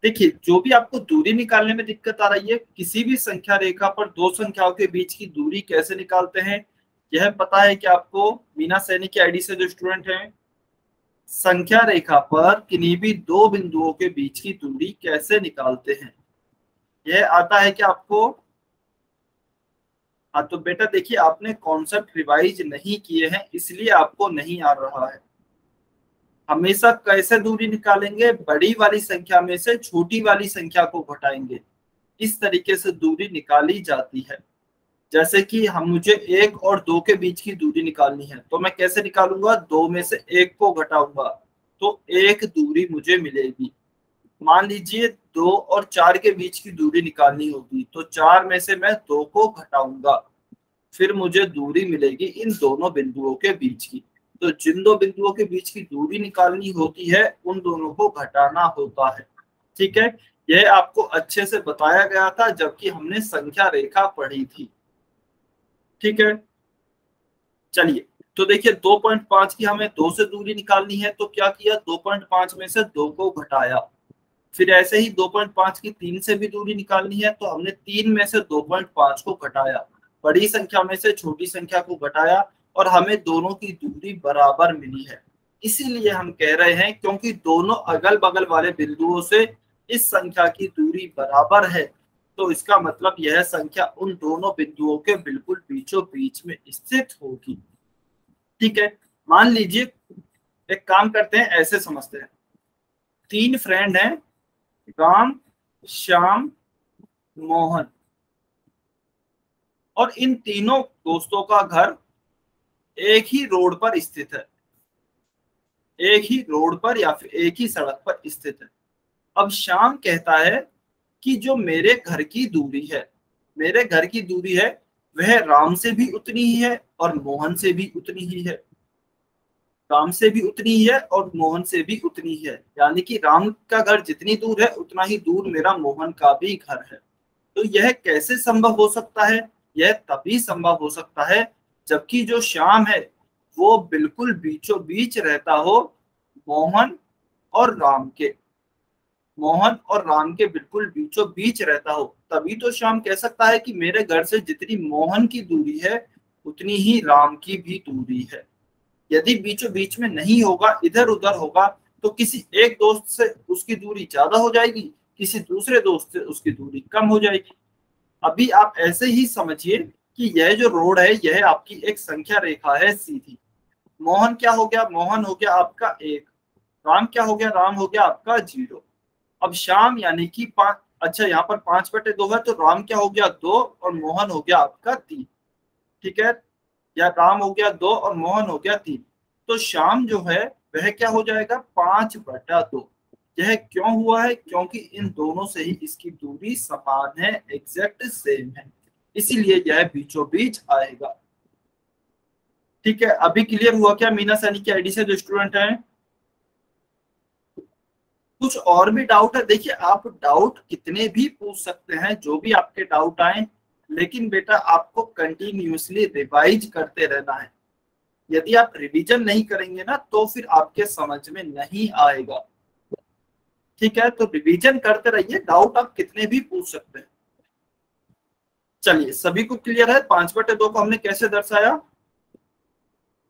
देखिए, जो भी आपको दूरी निकालने में दिक्कत आ रही है, किसी भी संख्या रेखा पर दो संख्याओं के बीच की दूरी कैसे निकालते हैं, यह पता है कि आपको? मीना सैनी की आईडी से जो स्टूडेंट हैं, संख्या रेखा पर किन्हीं भी दो बिंदुओं के बीच की दूरी कैसे निकालते हैं, यह आता है कि आपको? हाँ, तो बेटा देखिए, आपने कॉन्सेप्ट रिवाइज नहीं किए हैं, इसलिए आपको नहीं आ रहा है। हमेशा कैसे दूरी निकालेंगे? बड़ी वाली संख्या में से छोटी वाली संख्या को घटाएंगे, इस तरीके से दूरी निकाली जाती है। जैसे कि हम मुझे 1 और 2 के बीच की दूरी निकालनी है, तो मैं कैसे निकालूंगा? 2 में से 1 को घटाऊंगा तो 1 दूरी मुझे मिलेगी। मान लीजिए 2 और 4 के बीच की दूरी निकालनी होगी, तो 4 में से मैं 2 को घटाऊंगा, फिर मुझे दूरी मिलेगी इन दोनों बिंदुओं के बीच की। तो जिन दो बिंदुओं के बीच की दूरी निकालनी होती है, उन दोनों को घटाना होता है। ठीक है, यह आपको अच्छे से बताया गया था जबकि हमने संख्या रेखा पढ़ी थी। ठीक है, चलिए, तो देखिए 2.5 की हमें 2 से दूरी निकालनी है, तो क्या किया? 2.5 में से 2 को घटाया। फिर ऐसे ही 2.5 की 3 से भी दूरी निकालनी है, तो हमने 3 में से 2.5 को घटाया, बड़ी संख्या में से छोटी संख्या को घटाया, और हमें दोनों की दूरी बराबर मिली है। इसीलिए हम कह रहे हैं, क्योंकि दोनों अगल बगल वाले बिंदुओं से इस संख्या की दूरी बराबर है, तो इसका मतलब यह संख्या उन दोनों बिंदुओं के बिल्कुल बीचों बीच में स्थित होगी। ठीक है, मान लीजिए एक काम करते हैं, ऐसे समझते हैं। 3 फ्रेंड हैं, राम, श्याम, मोहन, और इन तीनों दोस्तों का घर एक ही रोड पर स्थित है, एक ही रोड पर या फिर एक ही सड़क पर स्थित है। अब श्याम कहता है कि जो मेरे घर की दूरी है, मेरे घर की दूरी है, वह राम से भी उतनी ही है और मोहन से भी उतनी ही है। राम से भी उतनी ही है और मोहन से भी उतनी ही है, यानी कि राम का घर जितनी दूर है, उतना ही दूर मेरा मोहन का भी घर है। तो यह कैसे संभव हो सकता है? यह तभी संभव हो सकता है जबकि जो श्याम है वो बिल्कुल बीचों बीच रहता हो मोहन और राम के। मोहन और राम के बिल्कुल बीचों बीच रहता हो, तभी तो श्याम कह सकता है कि मेरे घर से जितनी मोहन की दूरी है उतनी ही राम की भी दूरी है। यदि बीचों बीच में नहीं होगा, इधर उधर होगा, तो किसी एक दोस्त से उसकी दूरी ज्यादा हो जाएगी, किसी दूसरे दोस्त से उसकी दूरी कम हो जाएगी। अभी आप ऐसे ही समझिए कि यह जो रोड है यह आपकी एक संख्या रेखा है सीधी। मोहन क्या हो गया? मोहन हो गया आपका 1। राम क्या हो गया? राम हो गया आपका 0। अब श्याम यानी कि 5, अच्छा यहाँ पर 5/2 है, तो राम क्या हो गया? 2 और मोहन हो गया आपका 3। ठीक है, या राम हो गया 2 और मोहन हो गया 3। तो श्याम जो है वह क्या हो जाएगा? 5/2। यह क्यों हुआ है? क्योंकि इन दोनों से ही इसकी दूरी समान है, एग्जैक्ट सेम है, इसीलिए यह बीचों बीच आएगा। ठीक है, अभी क्लियर हुआ क्या मीना सैनी की आईडी से जो स्टूडेंट हैं? कुछ और भी डाउट है? देखिए आप डाउट कितने भी पूछ सकते हैं, जो भी आपके डाउट आए, लेकिन बेटा आपको कंटिन्यूअसली रिवाइज करते रहना है। यदि आप रिवीजन नहीं करेंगे ना तो फिर आपके समझ में नहीं आएगा। ठीक है, तो रिवीजन करते रहिए, डाउट आप कितने भी पूछ सकते हैं। चलिए, सभी को क्लियर है? 5/2 को हमने कैसे दर्शाया?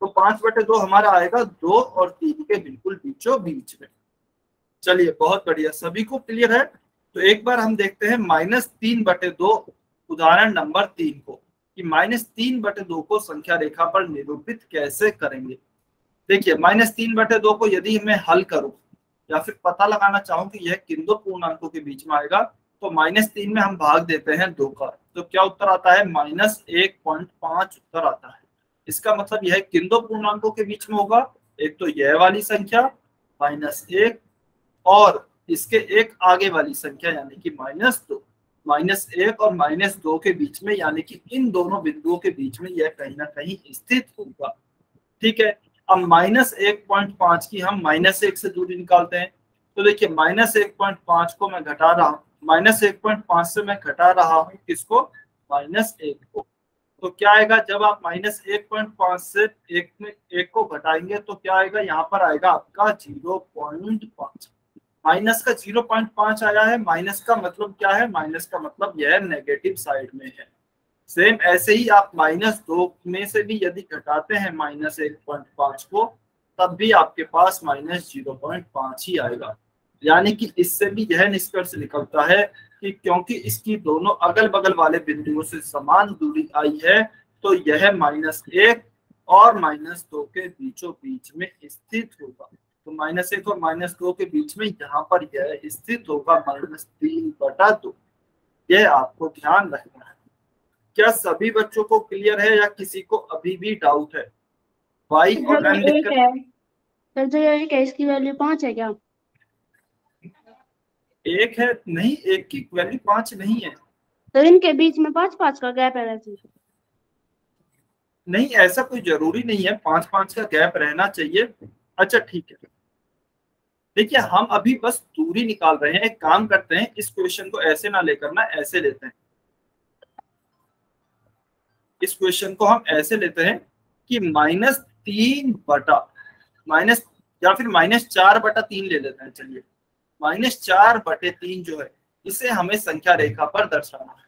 तो 5/2 हमारा आएगा 2 और 3 के बिल्कुल बीचों बीच में। चलिए बहुत बढ़िया, सभी को क्लियर है? तो एक बार हम देखते हैं -3/2 उदाहरण नंबर 3 को, कि -3/2 को संख्या रेखा पर निरूपित कैसे करेंगे। देखिए -3/2 को यदि मैं हल करूं या फिर पता लगाना चाहूं कि यह किन दो पूर्णांकों के बीच में आएगा, तो -3 में हम भाग देते हैं 2 का, तो क्या उत्तर आता है? -1.5 उत्तर आता है। इसका मतलब यह किन दो पूर्णांकों के बीच में होगा? एक तो यह वाली संख्या -1 और इसके एक आगे वाली संख्या यानी कि -2। -1 और -2 के बीच में, यानी कि इन दोनों बिंदुओं के बीच में यह कहीं ना कहीं स्थित होगा। ठीक है, अब -1.5 की हम -1 से दूरी निकालते हैं, तो देखिए -1.5 को मैं घटा रहा हूँ, -1.5 से मैं घटा रहा हूँ किसको? -1 को। तो क्या आएगा? जब आप -1.5 से 1 को घटाएंगे तो क्या आएगा? यहाँ पर आएगा आपका 0.5। माइनस का 0.5 आया है। माइनस का मतलब क्या है? माइनस का मतलब यह नेगेटिव साइड में है। सेम ऐसे ही आप -2 में से भी यदि घटाते हैं -1.5 को, तब भी आपके पास -0.5 ही आएगा। यानी कि इससे भी यह निष्कर्ष निकलता है कि क्योंकि इसकी दोनों अगल बगल वाले बिंदुओं से समान दूरी आई है, तो यह -1 और -2 के बीचों बीच में स्थित होगा। तो -1 और -2 के बीच में यहाँ पर यह स्थित होगा -3/2। यह आपको ध्यान रखना है। क्या सभी बच्चों को क्लियर है या किसी को अभी भी डाउट है? y और n लिखकर सर जो ये एक है इसकी वैल्यू 5 है क्या? 1 है? नहीं, 1 की वैल्यू 5 नहीं है। तो इनके बीच में 5-5 का गैप है वैसे? नहीं, ऐसा कोई जरूरी नहीं है 5-5 का गैप रहना चाहिए। अच्छा ठीक है, देखिए हम अभी बस दूरी निकाल रहे हैं। एक काम करते हैं, इस क्वेश्चन को ऐसे ना लेकर ना ऐसे लेते हैं। इस क्वेश्चन को हम ऐसे लेते हैं कि -3 बटा माइनस या फिर -4/3 ले लेते हैं। चलिए, -4/3 जो है इसे हमें संख्या रेखा पर दर्शाना है।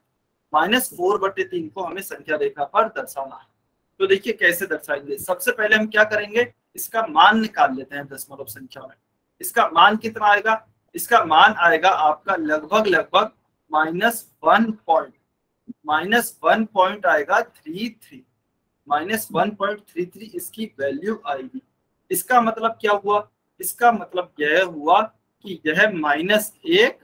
-4/3 को हमें संख्या रेखा पर दर्शाना है। तो देखिए कैसे दर्शाएंगे। सबसे पहले हम क्या करेंगे, इसका मान निकाल लेते हैं दशमलव संख्या में। इसका मान कितना आएगा? इसका मान आएगा आपका लगभग -1 पॉइंट आएगा 33। -1.33 इसकी वैल्यू आएगी। इसका मतलब क्या हुआ? इसका मतलब यह हुआ कि यह -1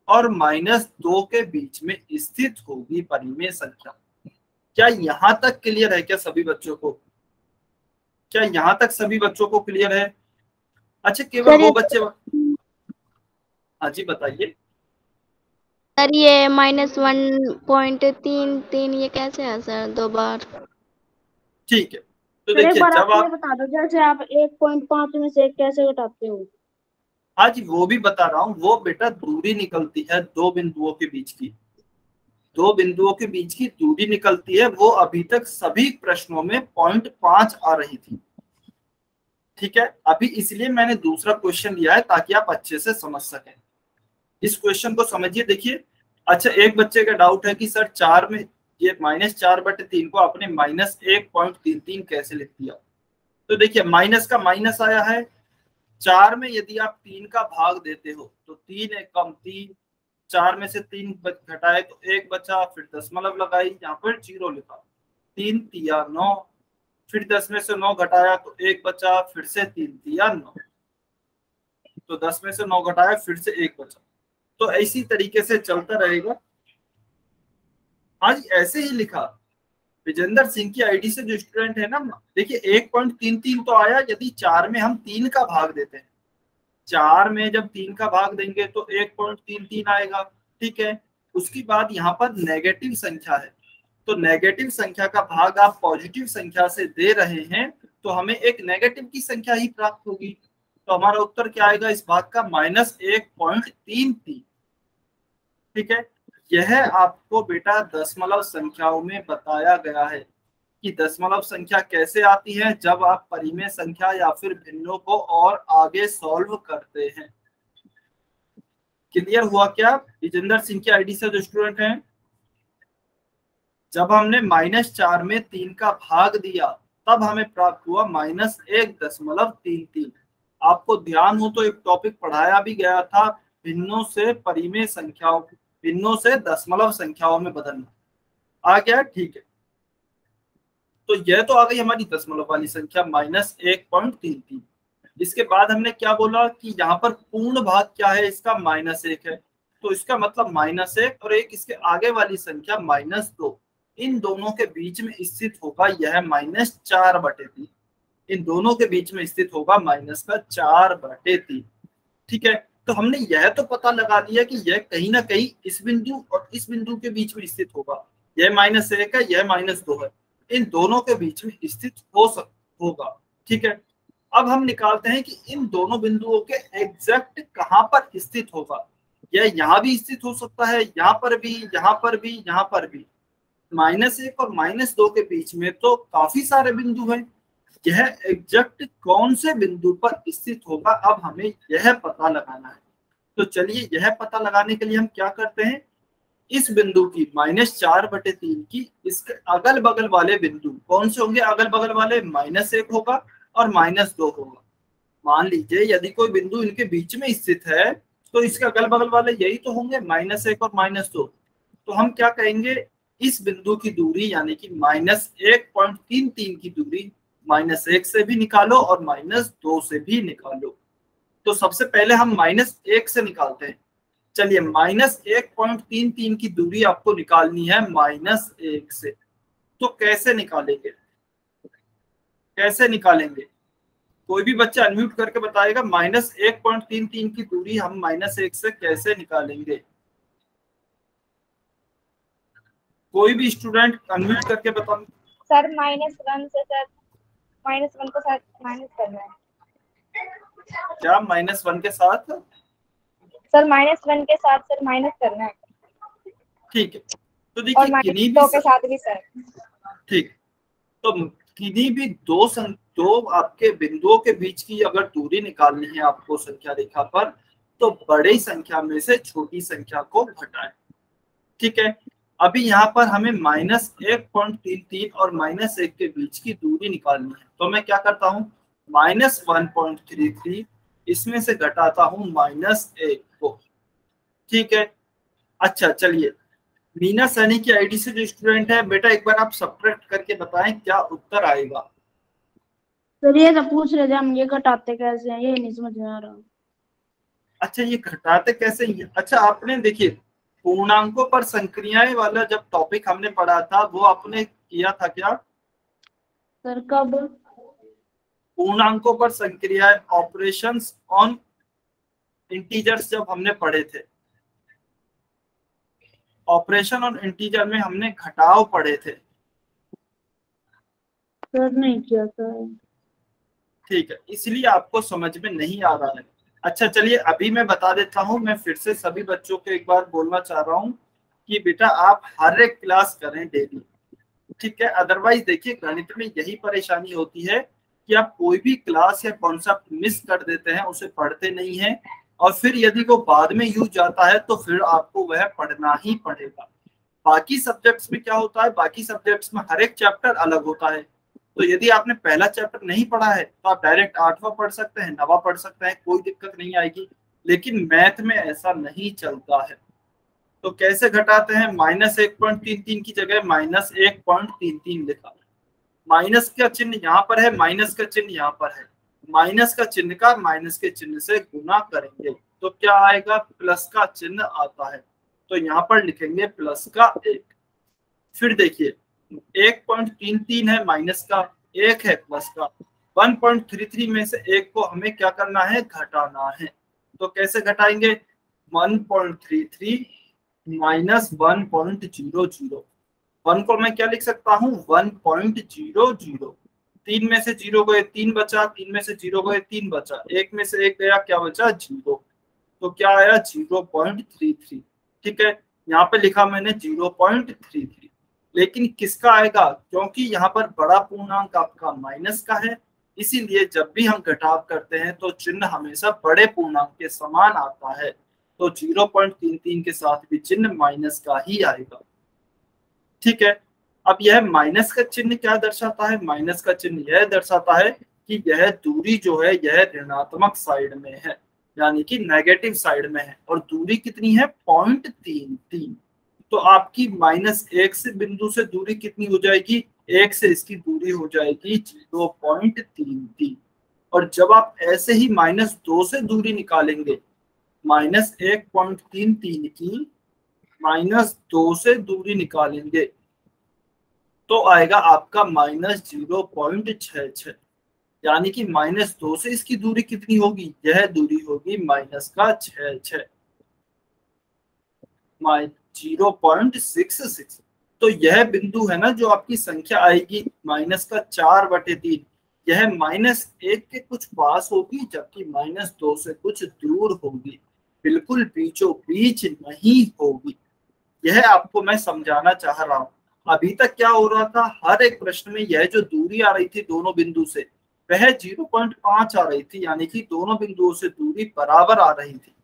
और -2 के बीच में स्थित होगी परिमेय संख्या। क्या यहां तक क्लियर है क्या सभी बच्चों को? क्या यहां तक सभी बच्चों को क्लियर है? अच्छा, केवल वो बच्चे, हाँ जी बताइए। सर ये -1.33 ये कैसे है सर? 2 बार। ठीक है, तो सर एक देखिए बार जब आप ये आप, बता दो, जैसे आप 1.5 में से कैसे घटाते हो? हाँ जी वो भी बता रहा हूँ। वो बेटा दूरी निकलती है दो बिंदुओं के बीच की। दो बिंदुओं के बीच की दूरी निकलती है वो अभी तक सभी प्रश्नों में 0.5 आ रही थी। ठीक है, अभी इसलिए मैंने दूसरा क्वेश्चन लिया है ताकि आप अच्छे से समझ सकें। इस क्वेश्चन को समझिए, देखिए। अच्छा, एक बच्चे का डाउट है कि सर 4 में ये -4/3 को आपने -1.33 कैसे लिख दिया। तो देखिए, माइनस का माइनस आया है, 4 में यदि आप 3 का भाग देते हो तो 3 एक कम 3, 4 में से 3 घटाए तो 1 बचा, फिर दशमलव लगाई, यहाँ पर 0 लिखा, 3 तिया 9, फिर 10 में से 9 घटाया तो 1 बचा, फिर से 3 तिया 9, तो 10 में से 9 घटाया फिर से 1 बचा। तो इसी तरीके से चलता रहेगा। आज ऐसे ही लिखा विजेंद्र सिंह की आईडी से जो स्टूडेंट है ना, देखिए 1.33 तो आया यदि 4 में हम 3 का भाग देते हैं। 4 में जब 3 का भाग देंगे तो 1.33 आएगा। ठीक है, उसके बाद यहाँ पर नेगेटिव संख्या है, तो नेगेटिव संख्या का भाग आप पॉजिटिव संख्या से दे रहे हैं तो हमें एक नेगेटिव की संख्या ही प्राप्त होगी। तो हमारा उत्तर क्या आएगा इस भाग का? -1.33। ठीक है, यह आपको बेटा दशमलव संख्याओं में बताया गया है कि दशमलव संख्या कैसे आती है जब आप परिमेय संख्या या फिर भिन्नों को और आगे सॉल्व करते हैं। क्लियर हुआ क्या विजेंद्र सिंह की आईडी से जो स्टूडेंट हैं? जब हमने -4 में 3 का भाग दिया तब हमें प्राप्त हुआ -1.33। आपको ध्यान हो तो एक टॉपिक पढ़ाया भी गया था, भिन्नों से परिमेय संख्याओं, भिन्नों से दशमलव संख्याओं में बदलना। आ गया? ठीक है, तो यह तो आ गई हमारी दशमलव वाली संख्या -1.33। इसके बाद हमने क्या बोला कि यहाँ पर पूर्ण भाग क्या है इसका? -1 है, तो इसका मतलब -1 और एक इसके आगे वाली संख्या -2, इन दोनों के बीच में स्थित होगा यह -4/3। इन दोनों के बीच में स्थित होगा -4/3। ठीक है, तो हमने यह तो पता लगा लिया कि यह कहीं ना कहीं इस बिंदु और इस बिंदु के बीच में स्थित होगा। यह -1 है, यह -2 है, इन दोनों के बीच में स्थित होगा। ठीक है, अब हम निकालते हैं कि इन दोनों बिंदुओं के एग्जैक्ट कहां पर स्थित होगा। यह यहाँ भी स्थित हो सकता है, यहाँ पर भी, यहाँ पर भी, यहाँ पर भी। -1 और -2 के बीच में तो काफी सारे बिंदु हैं, यह एग्जैक्ट कौन से बिंदु पर स्थित होगा अब हमें यह पता लगाना है। तो चलिए यह पता लगाने के लिए हम क्या करते हैं, इस बिंदु की -4/3 की इसके अगल बगल वाले बिंदु कौन से होंगे? अगल बगल वाले -1 होगा और -2 होगा। मान लीजिए यदि कोई बिंदु इनके बीच में स्थित है तो इसके अगल बगल वाले यही तो होंगे, -1 और -2। तो हम क्या कहेंगे, इस बिंदु की दूरी यानी कि -1.33 की दूरी -1 से भी निकालो और -2 से भी निकालो। तो सबसे पहले हम -1 से निकालते हैं। चलिए, -1.33 की दूरी आपको निकालनी है -1 से, तो कैसे निकालेंगे? कैसे निकालेंगे? कोई भी बच्चा अनम्यूट करके बताएगा -1.33 की दूरी हम -1 से कैसे निकालेंगे? कोई भी स्टूडेंट अनम्यूट करके बताओ। सर -1 से सर -1 को साथ माइनस करना है। क्या -1 के साथ? सर -1 के साथ सर माइनस करना है। ठीक है, तो देखिए किन्हीं भी के साथ भी सर। ठीक, तो किन्हीं भी दो आपके बिंदुओं के बीच की अगर दूरी निकालनी है आपको संख्या रेखा पर, तो बड़ी संख्या में से छोटी संख्या को घटाएं। ठीक है, अभी यहाँ पर हमें -1.33 और -1 के बीच की दूरी निकालनी है, तो मैं क्या करता हूँ, -1.33 इसमें से घटाता हूँ -1 को। ठीक है, अच्छा चलिए, मीना सैनी की आईडी से जो स्टूडेंट है, बेटा एक बार आप सब्ट्रैक्ट करके बताएं क्या उत्तर आएगा। सर ये तो पूछ रहे थे हम, ये घटाते कैसे हैं, ये नहीं समझ में आ रहा। अच्छा, ये घटाते कैसे? अच्छा, आपने देखिए पूर्णांकों पर संक्रियाएं वाला जब टॉपिक हमने पढ़ा था वो आपने किया था क्या? सर कब? पूर्णांकों पर संक्रियाएं, ऑपरेशंस ऑन इंटीजर्स जब हमने पढ़े थे। ऑपरेशन ऑन इंटीजर में हमने घटाव पढ़े थे। सर नहीं किया सर। ठीक है, इसलिए आपको समझ में नहीं आ रहा है। अच्छा चलिए, अभी मैं बता देता हूं, मैं फिर से सभी बच्चों को एक बार बोलना चाह रहा हूं कि बेटा आप हर एक क्लास करें डेली, ठीक है। अदरवाइज देखिए गणित में यही परेशानी होती है कि आप कोई भी क्लास या कॉन्सेप्ट मिस कर देते हैं, उसे पढ़ते नहीं हैं, और फिर यदि वो बाद में यूज जाता है तो फिर आपको वह पढ़ना ही पड़ेगा। बाकी सब्जेक्ट्स में क्या होता है, बाकी सब्जेक्ट्स में हर एक चैप्टर अलग होता है। तो यदि आपने पहला चैप्टर नहीं पढ़ा है तो आप डायरेक्ट 8वां पढ़ सकते हैं, 9वां पढ़ सकते हैं, कोई दिक्कत नहीं आएगी। लेकिन मैथ में ऐसा नहीं चलता है। तो कैसे घटाते हैं, -1.33 की जगह -1.33 लिखा। माइनस का चिन्ह यहाँ पर है, माइनस का चिन्ह यहाँ पर है, माइनस का चिन्ह का माइनस के चिन्ह से गुना करेंगे तो क्या आएगा, प्लस का चिन्ह आता है। तो यहाँ पर लिखेंगे प्लस का 1। फिर देखिए 1.33 है माइनस का, 1 है प्लस का। 1.33 में से 1 को हमें क्या करना है, घटाना है। तो कैसे घटाएंगे, 1.33 माइनस 1.00। 1 को मैं क्या लिख सकता हूँ, 1.00। 3 में से 0 गए 3 बचा, 3 में से 0 गए 3 बचा, 1 में से 1 गया, क्या बचा 0। तो क्या आया 0.33, ठीक है। यहाँ पे लिखा मैंने 0.33, लेकिन किसका आएगा, क्योंकि यहाँ पर बड़ा पूर्णांक आपका माइनस का है, इसीलिए जब भी हम घटाव करते हैं तो चिन्ह हमेशा बड़े पूर्णांक के समान आता है। तो 0.33 के साथ भी चिन्ह माइनस का ही आएगा, ठीक है। अब यह माइनस का चिन्ह क्या दर्शाता है, माइनस का चिन्ह यह दर्शाता है कि यह दूरी जो है यह ऋणात्मक साइड में है, यानी कि नेगेटिव साइड में है। और दूरी कितनी है, 0.33। तो आपकी -1 से बिंदु से दूरी कितनी हो जाएगी, 1 से इसकी दूरी हो जाएगी 0.33। और जब आप ऐसे ही -2 से दूरी निकालेंगे, -1.33 की -2 से दूरी निकालेंगे तो आएगा आपका -0.66, यानी कि -2 से इसकी दूरी कितनी होगी, यह दूरी होगी -66, 0.66। तो यह बिंदु है ना जो आपकी संख्या आएगी -4/3, यह -1 के कुछ पास होगी, जबकि -2 से कुछ दूर होगी, बिल्कुल बीचों बीच नहीं होगी। यह आपको मैं समझाना चाह रहा हूँ। अभी तक क्या हो रहा था, हर एक प्रश्न में यह जो दूरी आ रही थी दोनों बिंदु से वह 0.5 आ रही थी, यानी कि दोनों बिंदुओं से दूरी बराबर आ रही थी।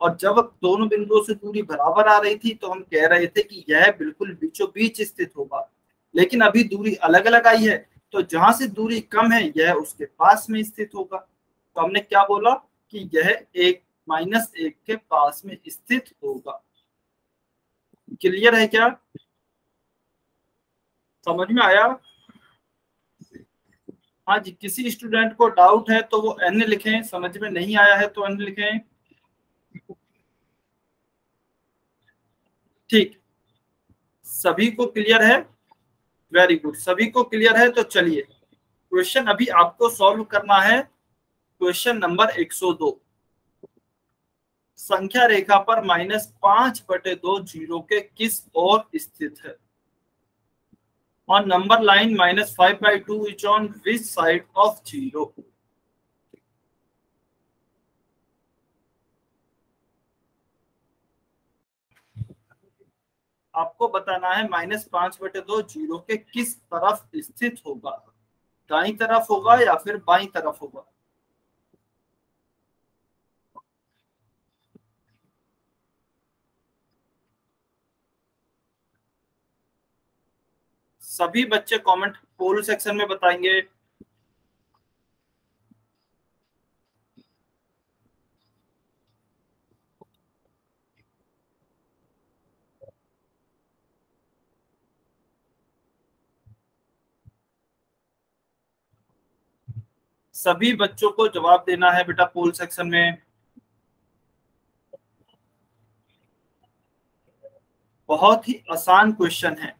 और जब दोनों बिंदुओं से दूरी बराबर आ रही थी तो हम कह रहे थे कि यह बिल्कुल बीचों बीच स्थित होगा। लेकिन अभी दूरी अलग अलग आई है, तो जहां से दूरी कम है यह उसके पास में स्थित होगा। तो हमने क्या बोला कि यह -1 के पास में स्थित होगा। क्लियर है क्या, समझ में आया। हाँ जी, किसी स्टूडेंट को डाउट है तो वो n लिखें, समझ में नहीं आया है तो n लिखें। ठीक, सभी को क्लियर है, वेरी गुड, सभी को क्लियर है। तो चलिए क्वेश्चन अभी आपको सॉल्व करना है। क्वेश्चन नंबर 102, संख्या रेखा पर -5/2 जीरो के किस ओर स्थित है। On number line -5/2 is on which side of 0? आपको बताना है -5/2 जीरो के किस तरफ स्थित होगा, दाईं तरफ होगा या फिर बाईं तरफ होगा। सभी बच्चे कमेंट पोल सेक्शन में बताएंगे। सभी बच्चों को जवाब देना है बेटा पोल सेक्शन में। बहुत ही आसान क्वेश्चन है।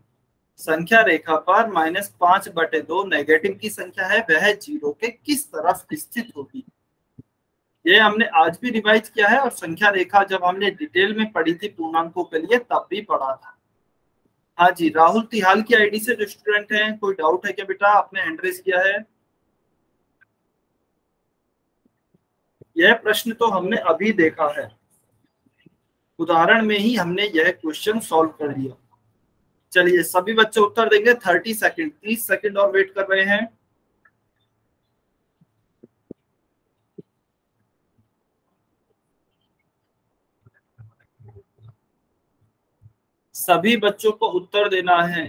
संख्या रेखा पर -5/2 नेगेटिव की संख्या है, वह जीरो के किस तरफ स्थित होगी। ये हमने आज भी रिवाइज किया है, और संख्या रेखा जब हमने डिटेल में पढ़ी थी पूर्णांकों के लिए तब भी पढ़ा था। हाँ जी, राहुल तिहाल की आईडी से जो स्टूडेंट हैं, कोई डाउट है क्या बेटा, आपने हैंड रेज किया है। यह प्रश्न तो हमने अभी देखा है, उदाहरण में ही हमने यह क्वेश्चन सॉल्व कर लिया। चलिए सभी बच्चे उत्तर देंगे। 30 सेकंड, 30 सेकंड और वेट कर रहे हैं। सभी बच्चों को उत्तर देना है।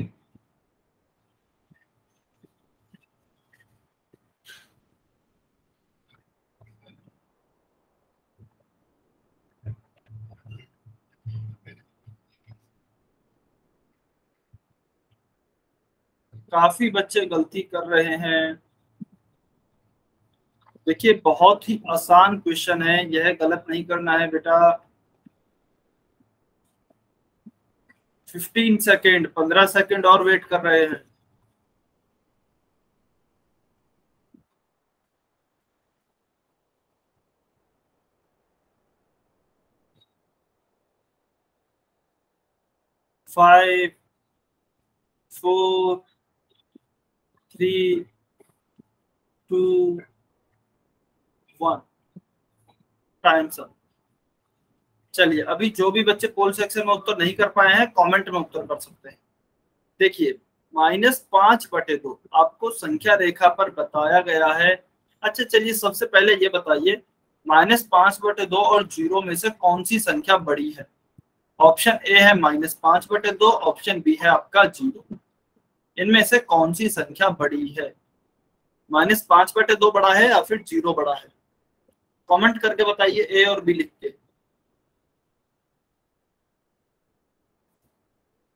काफी बच्चे गलती कर रहे हैं। देखिए बहुत ही आसान क्वेश्चन है, यह गलत नहीं करना है बेटा। 15 सेकेंड, 15 सेकेंड और वेट कर रहे हैं। Five, 4, 3, 2, 1, time sir. चलिए अभी जो भी बच्चे पोल सेक्शन में उत्तर नहीं कर पाए हैं कमेंट में उत्तर कर सकते हैं। देखिए -5/2 आपको संख्या रेखा पर बताया गया है। अच्छा चलिए सबसे पहले ये बताइए -5/2 और 0 में से कौन सी संख्या बड़ी है। ऑप्शन ए है -5/2, ऑप्शन बी है आपका 0। इनमें से कौन सी संख्या बड़ी है? -5/2 बड़ा है या फिर 0 बड़ा है? कमेंट करके बताइए ए और बी लिख के।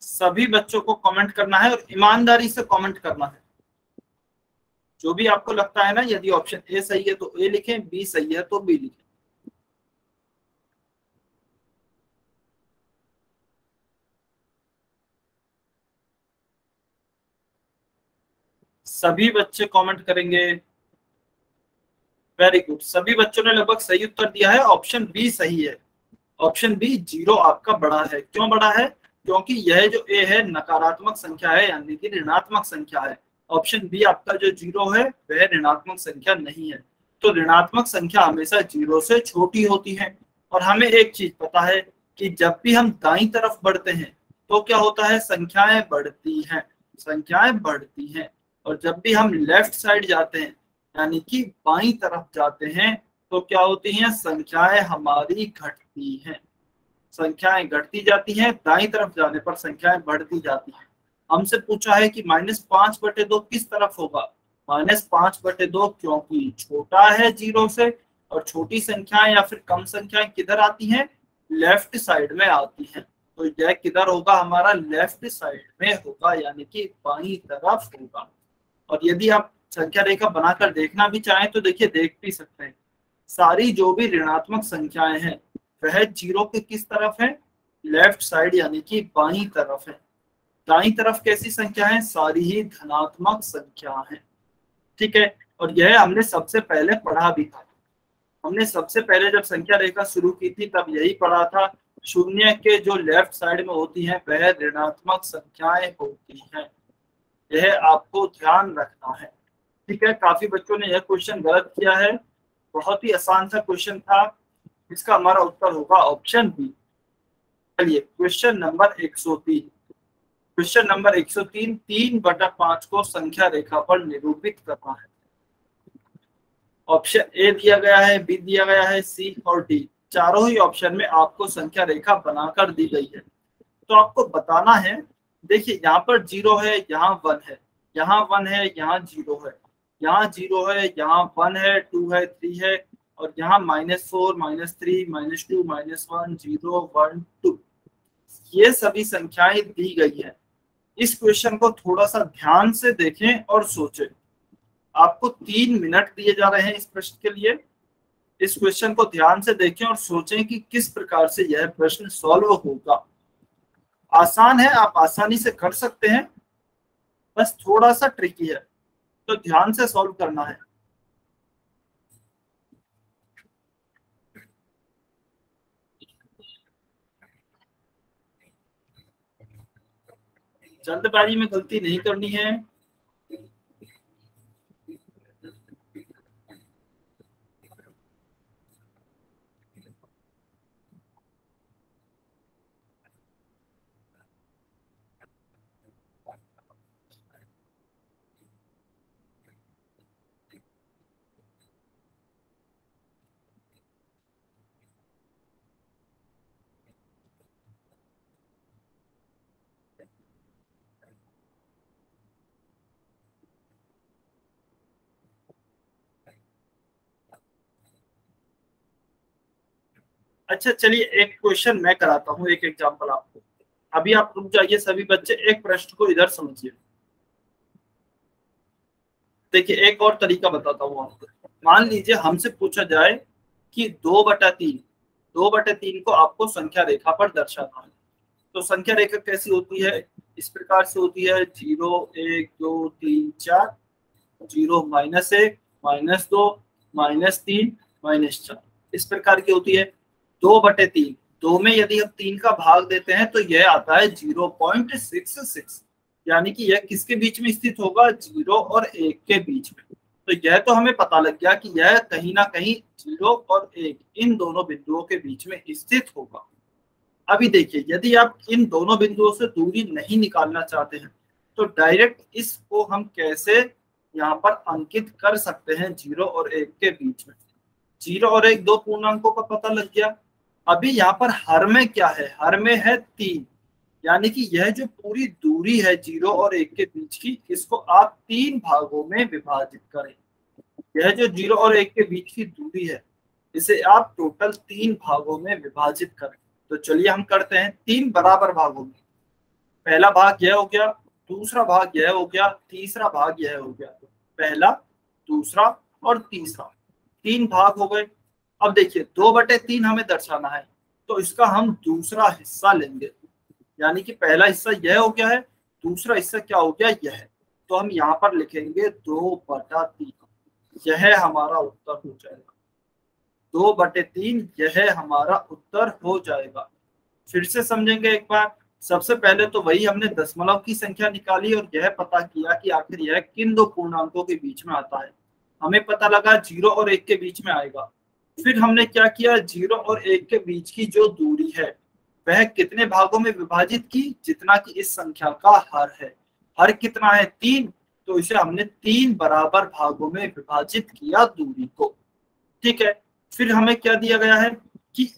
सभी बच्चों को कमेंट करना है और ईमानदारी से कमेंट करना है। जो भी आपको लगता है ना, यदि ऑप्शन ए सही है तो ए लिखें, बी सही है तो बी लिखें। सभी बच्चे कमेंट करेंगे। वेरी गुड, सभी बच्चों ने लगभग सही उत्तर दिया है। ऑप्शन बी सही है। ऑप्शन बी 0 आपका बड़ा है। क्यों बड़ा है? क्योंकि यह जो ए है नकारात्मक संख्या है, यानी कि ऋणात्मक संख्या है। ऑप्शन बी आपका जो 0 है वह ऋणात्मक संख्या नहीं है। तो ऋणात्मक संख्या हमेशा 0 से छोटी होती है। और हमें एक चीज पता है कि जब भी हम दाईं तरफ बढ़ते हैं तो क्या होता है, संख्याएं बढ़ती हैं, संख्याएं बढ़ती हैं। और जब भी हम लेफ्ट साइड जाते हैं यानी कि बाईं तरफ जाते हैं तो क्या होती हैं, संख्याएं हमारी घटती हैं। संख्याएं घटती जाती हैं, दाईं तरफ जाने पर संख्याएं बढ़ती जाती हैं। हमसे पूछा है कि -5/2 किस तरफ होगा। -5/2 क्योंकि छोटा है 0 से, और छोटी संख्याएं या फिर कम संख्याएं किधर आती हैं, लेफ्ट साइड में आती हैं। तो यह किधर होगा, हमारा लेफ्ट साइड में होगा, यानी कि बाईं तरफ होगा। और यदि आप संख्या रेखा बनाकर देखना भी चाहें तो देखिए देख भी सकते हैं। सारी जो भी ऋणात्मक संख्याएं हैं वह 0 के किस तरफ है, लेफ्ट साइड यानी कि बाईं तरफ है। दाईं तरफ कैसी संख्या है, सारी ही धनात्मक संख्या है। ठीक है, और यह हमने सबसे पहले पढ़ा भी था। हमने सबसे पहले जब संख्या रेखा शुरू की थी तब यही पढ़ा था, शून्य के जो लेफ्ट साइड में होती हैं वह ऋणात्मक संख्याएं होती हैं। यह आपको ध्यान रखना है। ठीक है, काफी बच्चों ने यह क्वेश्चन गलत किया है। बहुत ही आसान सा क्वेश्चन था। इसका हमारा उत्तर होगा ऑप्शन बी। चलिए क्वेश्चन नंबर 103। क्वेश्चन नंबर 103, 3/5 को संख्या रेखा पर निरूपित करना है। ऑप्शन ए दिया गया है, बी दिया गया है, सी और डी। चारों ही ऑप्शन में आपको संख्या रेखा बनाकर दी गई है। तो आपको बताना है, देखिए यहाँ पर 0 है, यहाँ 1 है, यहाँ 1 है, यहाँ 0 है, यहाँ 0 है, यहाँ 1 है, 2 है, 3 है, और यहाँ -4, -3, -2, -1, 0, 1, 2। ये सभी संख्याएं दी गई है। इस क्वेश्चन को थोड़ा सा ध्यान से देखें और सोचें। आपको 3 मिनट दिए जा रहे हैं इस प्रश्न के लिए। इस क्वेश्चन को ध्यान से देखें और सोचें कि किस प्रकार से यह प्रश्न सॉल्व होगा। आसान है, आप आसानी से कर सकते हैं, बस थोड़ा सा ट्रिकी है, तो ध्यान से सॉल्व करना है। जल्दबाजी में गलती नहीं करनी है। अच्छा चलिए एक क्वेश्चन मैं कराता हूँ, एक एग्जांपल आपको। अभी आप रुक जाइए सभी बच्चे, एक प्रश्न को इधर समझिए। देखिए एक और तरीका बताता हूँ आपको। मान लीजिए हमसे पूछा जाए कि 2/3 को आपको संख्या रेखा पर दर्शाना है। तो संख्या रेखा कैसी होती है? इस प्रकार से होती है 0 1 2 3 4, 0 -1 -2 -3 -4, इस प्रकार की होती है। 2/3, 2 में यदि हम 3 का भाग देते हैं तो यह आता है 0.66, यानी कि यह किसके बीच में स्थित होगा? 0 और 1 के बीच में। तो यह तो हमें पता लग गया कि यह कहीं ना कहीं 0 और 1 इन दोनों बिंदुओं के बीच में स्थित होगा। अभी देखिए यदि आप इन दोनों बिंदुओं से दूरी नहीं निकालना चाहते हैं तो डायरेक्ट इसको हम कैसे यहाँ पर अंकित कर सकते हैं 0 और 1 के बीच में? 0 और 1 दो पूर्णांकों का पता लग गया। अभी यहाँ पर हर में क्या है? हर में है 3, यानी कि यह जो पूरी दूरी है 0 और 1 के बीच की, इसको आप 3 भागों में विभाजित करें। यह जो 0 और 1 के बीच की दूरी है इसे आप टोटल 3 भागों में विभाजित करें। तो चलिए हम करते हैं 3 बराबर भागों में। पहला भाग यह हो गया, दूसरा भाग यह हो गया, तीसरा भाग यह हो गया। पहला, दूसरा और तीसरा, 3 भाग हो गए। अब देखिए 2/3 हमें दर्शाना है तो इसका हम दूसरा हिस्सा लेंगे, यानी कि पहला हिस्सा यह हो गया है, दूसरा हिस्सा क्या हो गया? यह है। तो हम यहाँ पर लिखेंगे 2/3, यह हमारा उत्तर हो जाएगा। 2/3 यह हमारा उत्तर हो जाएगा। फिर से समझेंगे एक बार। सबसे पहले तो वही हमने दशमलव की संख्या निकाली और यह पता किया कि आखिर यह किन दो पूर्णांकों के बीच में आता है। हमें पता लगा 0 और 1 के बीच में आएगा। फिर हमने क्या किया? 0 और 1 के बीच की जो दूरी है वह कितने भागों में विभाजित की? जितना कि इस संख्या का हर है। हर कितना है? 3, तो इसे हमने 3 बराबर भागों में विभाजित किया दूरी को। ठीक है। फिर हमें क्या दिया गया है कि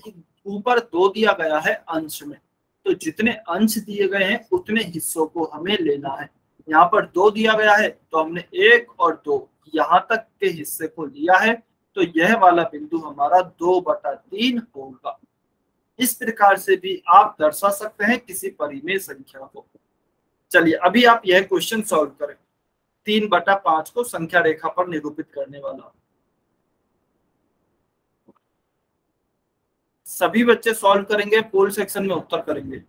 ऊपर 2 दिया गया है अंश में, तो जितने अंश दिए गए हैं उतने हिस्सों को हमें लेना है। यहाँ पर 2 दिया गया है तो हमने 1 और 2 यहाँ तक के हिस्से को लिया है, तो यह वाला बिंदु हमारा 2/3 होगा। इस प्रकार से भी आप दर्शा सकते हैं किसी परिमेय संख्या को। चलिए अभी आप यह क्वेश्चन सॉल्व करें, 3/5 को संख्या रेखा पर निरूपित करने वाला। सभी बच्चे सॉल्व करेंगे, पोल सेक्शन में उत्तर करेंगे।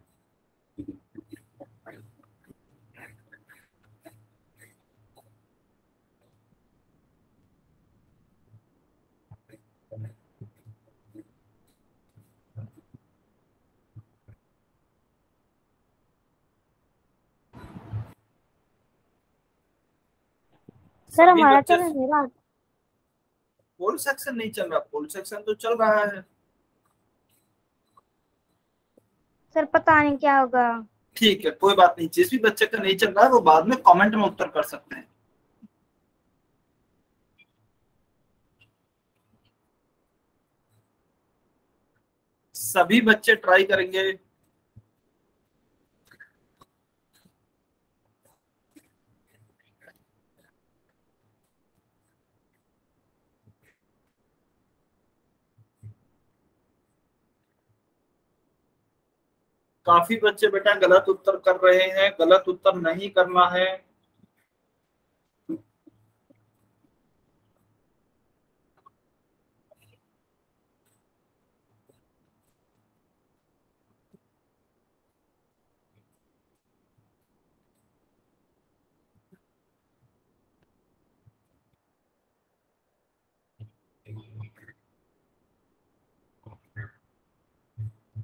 सर हमारा चल रहा है। पोल सेक्शन नहीं चल रहा? पोल सेक्शन तो चल रहा है। सर पता नहीं क्या होगा। ठीक है कोई बात नहीं, जिस भी बच्चे का नहीं चल रहा है वो बाद में कमेंट में उत्तर कर सकते हैं। सभी बच्चे ट्राई करेंगे। काफी बच्चे बेटा गलत उत्तर कर रहे हैं, गलत उत्तर नहीं करना है।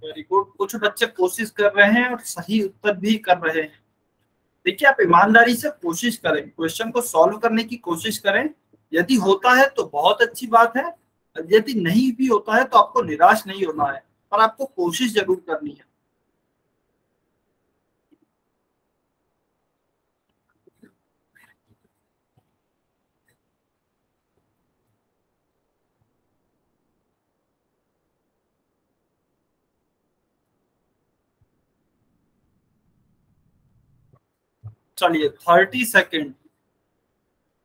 वेरी गुड, कुछ बच्चे कोशिश कर रहे हैं और सही उत्तर भी कर रहे हैं। देखिए आप ईमानदारी से कोशिश करें, क्वेश्चन को सॉल्व करने की कोशिश करें। यदि होता है तो बहुत अच्छी बात है, यदि नहीं भी होता है तो आपको निराश नहीं होना है, पर आपको कोशिश जरूर करनी है। चलिए 30 सेकेंड,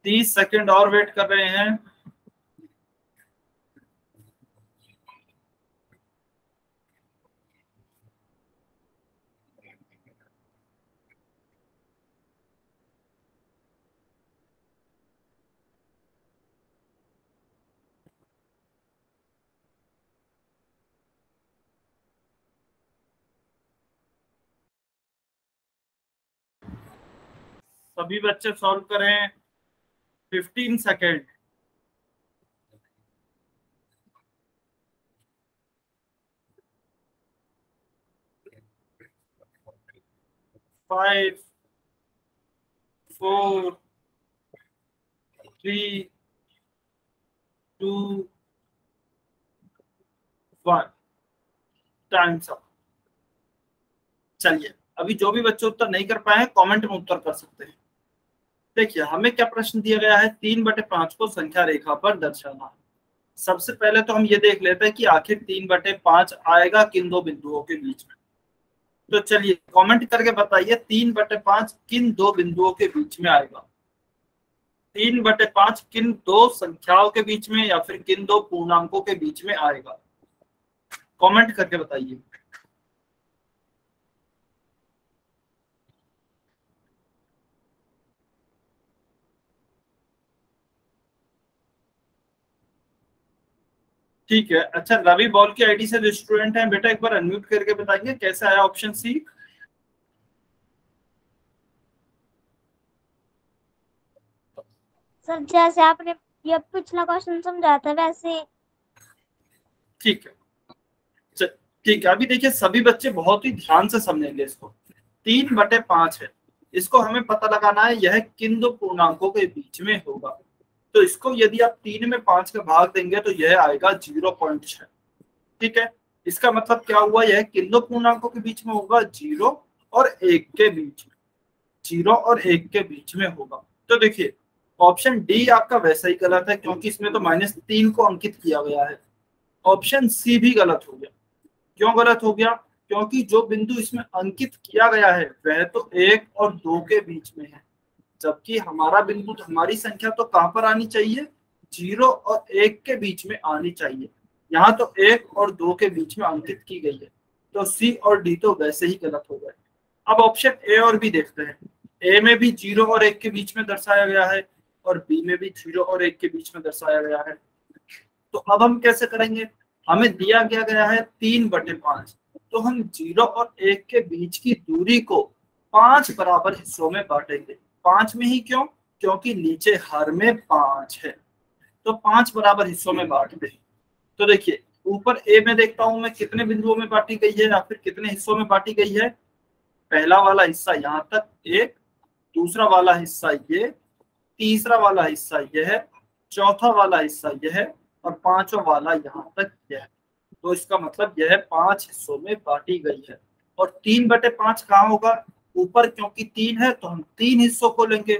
30 सेकेंड और वेट कर रहे हैं। सभी बच्चे सॉल्व करें, 15 सेकेंड। Five, 4, 3, 2, 1, times up. चलिए, अभी जो भी बच्चे उत्तर नहीं कर पाए हैं कमेंट में उत्तर कर सकते हैं। देखिए हमें क्या प्रश्न दिया गया है, 3/5 को संख्या रेखा पर दर्शाना है। सबसे पहले तो हम ये देख लेते हैं कि आखिर 3/5 आएगा किन दो बिंदुओं के बीच में। तो चलिए कमेंट करके बताइए 3/5 किन दो बिंदुओं के बीच में आएगा। 3/5 किन दो संख्याओं के बीच में या फिर किन दो पूर्णांकों के बीच में आएगा, कमेंट करके बताइए। ठीक है, अच्छा रवि बॉल की आईडी से जो स्टूडेंट हैं बेटा एक बार अनम्यूट करके बताएंगे कैसे आया ऑप्शन सी। सर जैसे आपने ये पिछला क्वेश्चन समझाया था वैसे। ठीक है, ठीक है, अभी देखिए सभी बच्चे बहुत ही ध्यान से समझेंगे इसको। 3/5 है, इसको हमें पता लगाना है यह किन दो पूर्णांकों के बीच में होगा। तो इसको यदि आप 3 में 5 का भाग देंगे तो यह आएगा 0.6। ठीक है, इसका मतलब क्या हुआ, यह किन दो पूर्णांकों के बीच में होगा, 0 और 1 के बीच में, 0 और 1 के बीच में होगा। तो देखिए ऑप्शन डी आपका वैसा ही गलत है क्योंकि इसमें तो -3 को अंकित किया गया है। ऑप्शन सी भी गलत हो गया। क्यों गलत हो गया, क्योंकि जो बिंदु इसमें अंकित किया गया है वह तो 1 और 2 के बीच में है, जबकि हमारा बिंदु तो हमारी संख्या तो कहां पर आनी चाहिए, 0 और 1 के बीच में आनी चाहिए। यहाँ तो 1 और 2 के बीच में अंकित की गई है, तो सी और डी तो वैसे ही गलत हो गए। अब ऑप्शन ए और बी देखते हैं। ए में भी 0 और 1 के बीच में दर्शाया गया है और बी में भी 0 और 1 के बीच में दर्शाया गया है। तो अब हम कैसे करेंगे, हमें दिया गया है 3/5, तो हम 0 और 1 के बीच की दूरी को 5 बराबर हिस्सों में बांटेंगे। 5 में ही क्यों, क्योंकि नीचे हर में 5 है, तो 5 बराबर हिस्सों में बांट दें। तो देखिए ऊपर ए में देखता हूं मैं कितने बिंदुओं में बांटी गई है या फिर कितने हिस्सों में बांटी गई है। पहला वाला हिस्सा यहाँ तक 1, दूसरा वाला हिस्सा ये, तीसरा वाला हिस्सा यह है, चौथा वाला हिस्सा यह है और पांचवा वाला यहाँ तक यह। तो इसका मतलब यह 5 हिस्सों में बांटी गई है। और 3/5 कहाँ होगा, ऊपर, क्योंकि 3 है तो हम 3 हिस्सों को लेंगे।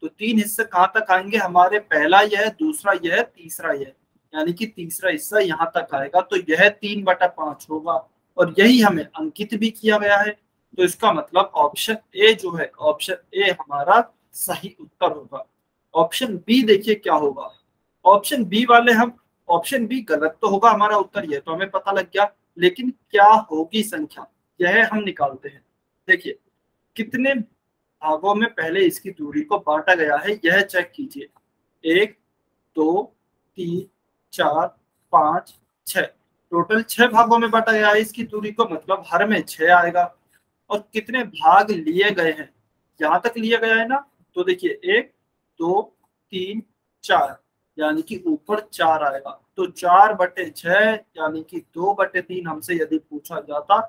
तो 3 हिस्से कहाँ तक आएंगे हमारे, पहला यह, दूसरा यह, तीसरा यह, यानी कि तीसरा हिस्सा यहाँ तक आएगा। तो यह 3/5 होगा और यही हमें अंकित भी किया गया है। तो इसका मतलब ऑप्शन ए जो है, ऑप्शन ए हमारा सही उत्तर होगा। ऑप्शन बी देखिए क्या होगा, ऑप्शन बी वाले हम, ऑप्शन बी गलत तो होगा हमारा उत्तर, ये तो हमें पता लग गया, लेकिन क्या होगी संख्या यह हम निकालते हैं। देखिए कितने भागों में पहले इसकी दूरी को बांटा गया है यह चेक कीजिए। 1, 2, 3, 4, 5, 6, टोटल 6 भागों में बांटा गया है इसकी दूरी को, मतलब हर में 6 आएगा। और कितने भाग लिए गए हैं, यहाँ तक लिया गया है ना, तो देखिए 1, 2, 3, 4, यानी कि ऊपर 4 आएगा। तो 4/6 यानी कि 2/3 हमसे यदि पूछा जाता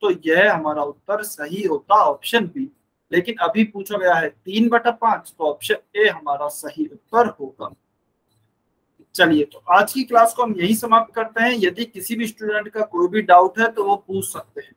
तो यह हमारा उत्तर सही होता, ऑप्शन बी। लेकिन अभी पूछा गया है 3/5, तो ऑप्शन ए हमारा सही उत्तर होगा। चलिए तो आज की क्लास को हम यही समाप्त करते हैं। यदि किसी भी स्टूडेंट का कोई भी डाउट है तो वो पूछ सकते हैं।